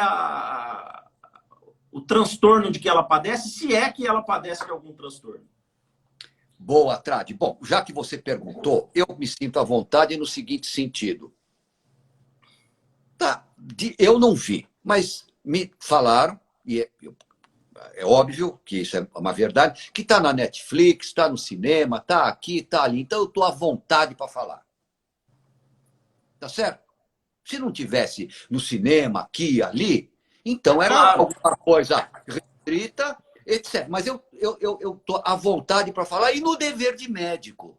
o transtorno de que ela padece, se é que ela padece de algum transtorno? Boa, Trade. Bom, já que você perguntou, eu me sinto à vontade no seguinte sentido. Tá, eu não vi, mas me falaram, e é óbvio que isso é uma verdade, que está na Netflix, está no cinema, está aqui, está ali. Então eu estou à vontade para falar. Tá certo? Se não tivesse no cinema, aqui, ali, então era alguma coisa restrita, etc. Mas eu estou à vontade para falar, e no dever de médico.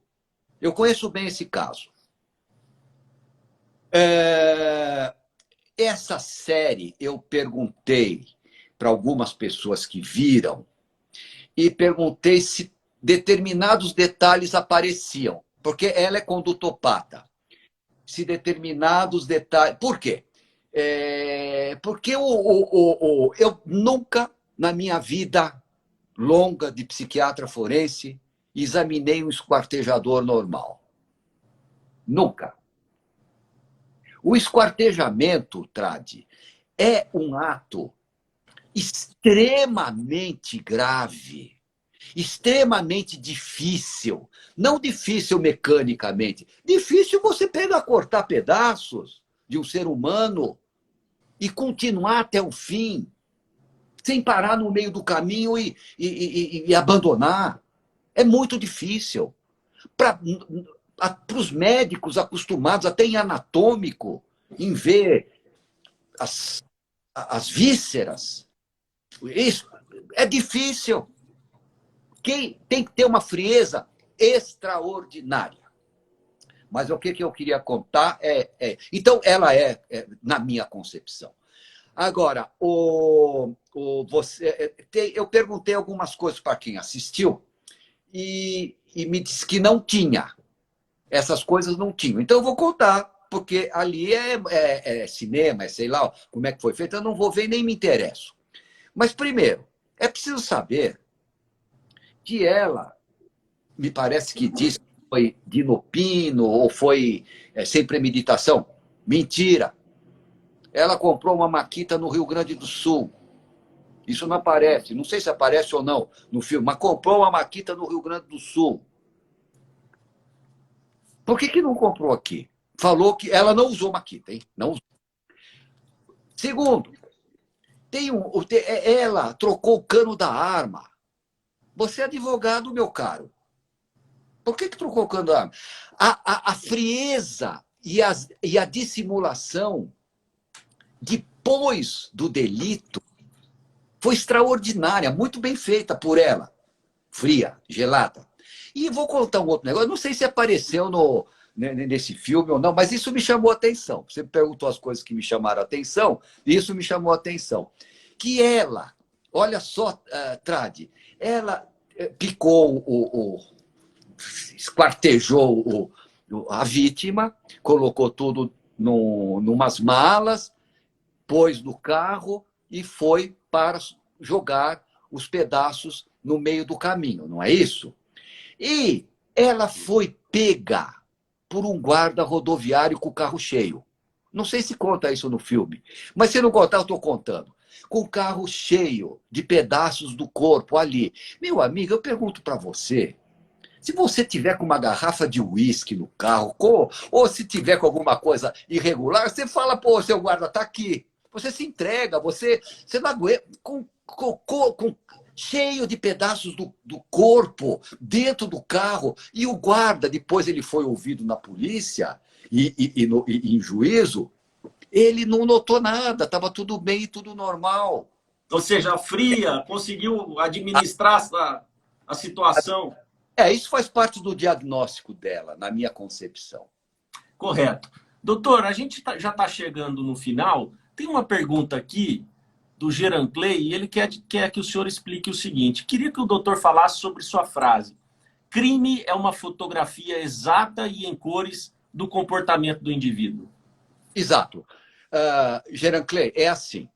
Eu conheço bem esse caso. Essa série eu perguntei para algumas pessoas que viram e perguntei se determinados detalhes apareciam, porque ela é condutopata. Se determinados detalhes... Por quê? Porque eu nunca, na minha vida longa de psiquiatra forense, examinei um esquartejador normal. Nunca. O esquartejamento, Trade, é um ato extremamente grave, extremamente difícil. Não difícil mecanicamente. Difícil você pegar, cortar pedaços de um ser humano e continuar até o fim, sem parar no meio do caminho e abandonar. É muito difícil. Para os médicos acostumados, até em anatômico, em ver as vísceras, isso é difícil. Quem tem que ter uma frieza extraordinária. Mas o que eu queria contar então, ela na minha concepção. Agora, eu perguntei algumas coisas para quem assistiu e me disse que não tinha. Essas coisas não tinham. Então, eu vou contar, porque ali é cinema, sei lá como é que foi feito, eu não vou ver nem me interesso. Mas, primeiro, é preciso saber que ela, me parece que disse que foi dinopino ou foi sem premeditação. Mentira. Ela comprou uma maquita no Rio Grande do Sul. Isso não aparece, não sei se aparece ou não no filme, mas comprou uma maquita no Rio Grande do Sul. Por que não comprou aqui? Falou que ela não usou maquita, hein? Não usou. Segundo, ela trocou o cano da arma. Você é advogado, meu caro. Por que trocou o cano da arma? A frieza e a dissimulação depois do delito foi extraordinária, muito bem feita por ela. Fria, gelada. E vou contar um outro negócio, não sei se apareceu nesse filme ou não, mas isso me chamou a atenção. Você perguntou as coisas que me chamaram a atenção, e isso me chamou a atenção. Que ela, olha só, Tradi, ela picou, esquartejou a vítima, colocou tudo numas malas, pôs no carro e foi para jogar os pedaços no meio do caminho, não é isso? E ela foi pega por um guarda rodoviário com o carro cheio. Não sei se conta isso no filme, mas se não contar, eu estou contando. Com o carro cheio de pedaços do corpo ali. Meu amigo, eu pergunto para você, se você tiver com uma garrafa de uísque no carro, ou se tiver com alguma coisa irregular, você fala, pô, seu guarda está aqui. Você se entrega, você não aguenta, cheio de pedaços do corpo dentro do carro. E o guarda, depois ele foi ouvido na polícia e em juízo, ele não notou nada, estava tudo bem e tudo normal. Ou seja, a Fria conseguiu administrar a situação. Isso faz parte do diagnóstico dela, na minha concepção. Correto. Doutor, a gente já está chegando no final. Tem uma pergunta aqui do Geran Clay e ele quer que o senhor explique o seguinte. Queria que o doutor falasse sobre sua frase. Crime é uma fotografia exata e em cores do comportamento do indivíduo. Exato. Geran Clay, é assim.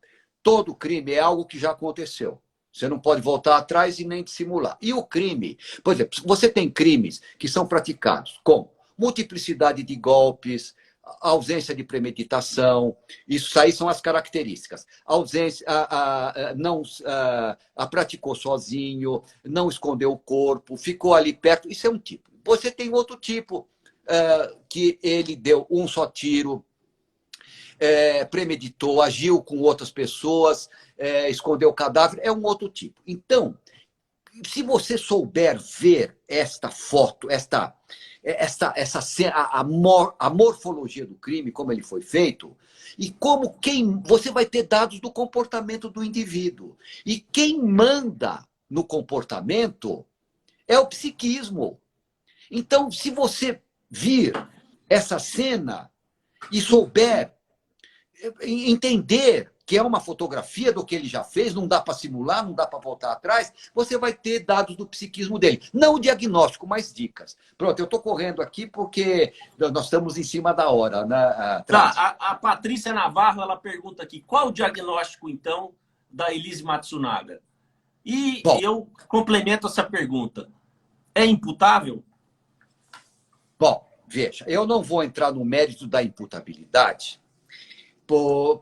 Todo crime é algo que já aconteceu. Você não pode voltar atrás e nem dissimular. E o crime, por exemplo, você tem crimes que são praticados com multiplicidade de golpes, ausência de premeditação, isso aí são as características. Ausência, não praticou sozinho, não escondeu o corpo, ficou ali perto, isso é um tipo. Você tem outro tipo, que ele deu um só tiro, premeditou, agiu com outras pessoas, escondeu o cadáver, é um outro tipo. Então, se você souber ver esta foto, essa a morfologia do crime, como ele foi feito, e você vai ter dados do comportamento do indivíduo. E quem manda no comportamento é o psiquismo. Então, se você vir essa cena e souber entender que é uma fotografia do que ele já fez, não dá para simular, não dá para voltar atrás, você vai ter dados do psiquismo dele. Não o diagnóstico, mas dicas. Pronto, eu estou correndo aqui porque nós estamos em cima da hora. Né? Tá, a Patrícia Navarro, ela pergunta aqui, qual o diagnóstico, então, da Elise Matsunaga? E eu complemento essa pergunta. É imputável? Bom, veja, eu não vou entrar no mérito da imputabilidade, por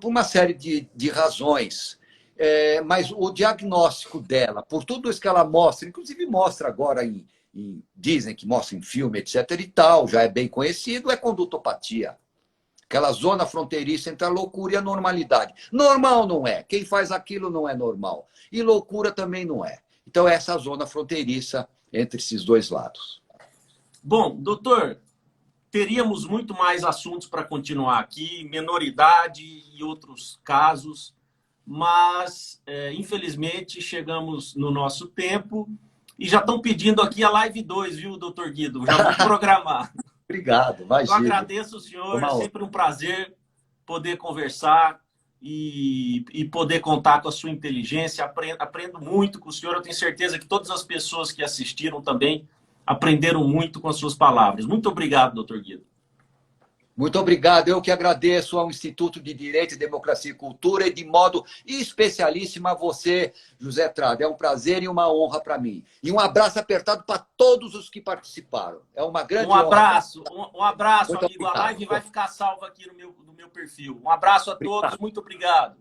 uma série de razões. Mas o diagnóstico dela, por tudo isso que ela mostra, inclusive mostra agora dizem que mostra em filme, etc. e tal, já é bem conhecido, é condutopatia. Aquela zona fronteiriça entre a loucura e a normalidade. Normal não é. Quem faz aquilo não é normal. E loucura também não é. Então, essa zona fronteiriça entre esses dois lados. Bom, doutor, teríamos muito mais assuntos para continuar aqui, menoridade e outros casos, mas, infelizmente, chegamos no nosso tempo e já estão pedindo aqui a live 2, viu, doutor Guido? Já vou programar. Obrigado, imagina. Eu agradeço o senhor, é sempre um prazer poder conversar e poder contar com a sua inteligência. Aprendo muito com o senhor, eu tenho certeza que todas as pessoas que assistiram também aprenderam muito com as suas palavras. Muito obrigado, doutor Guido. Muito obrigado. Eu que agradeço ao Instituto de Direito, Democracia e Cultura e, de modo especialíssimo, a você, José Tradi. É um prazer e uma honra para mim. E um abraço apertado para todos os que participaram. É uma grande honra. Um abraço, muito amigo. Obrigado. A live vai ficar salva aqui no meu perfil. Um abraço a todos. Muito obrigado.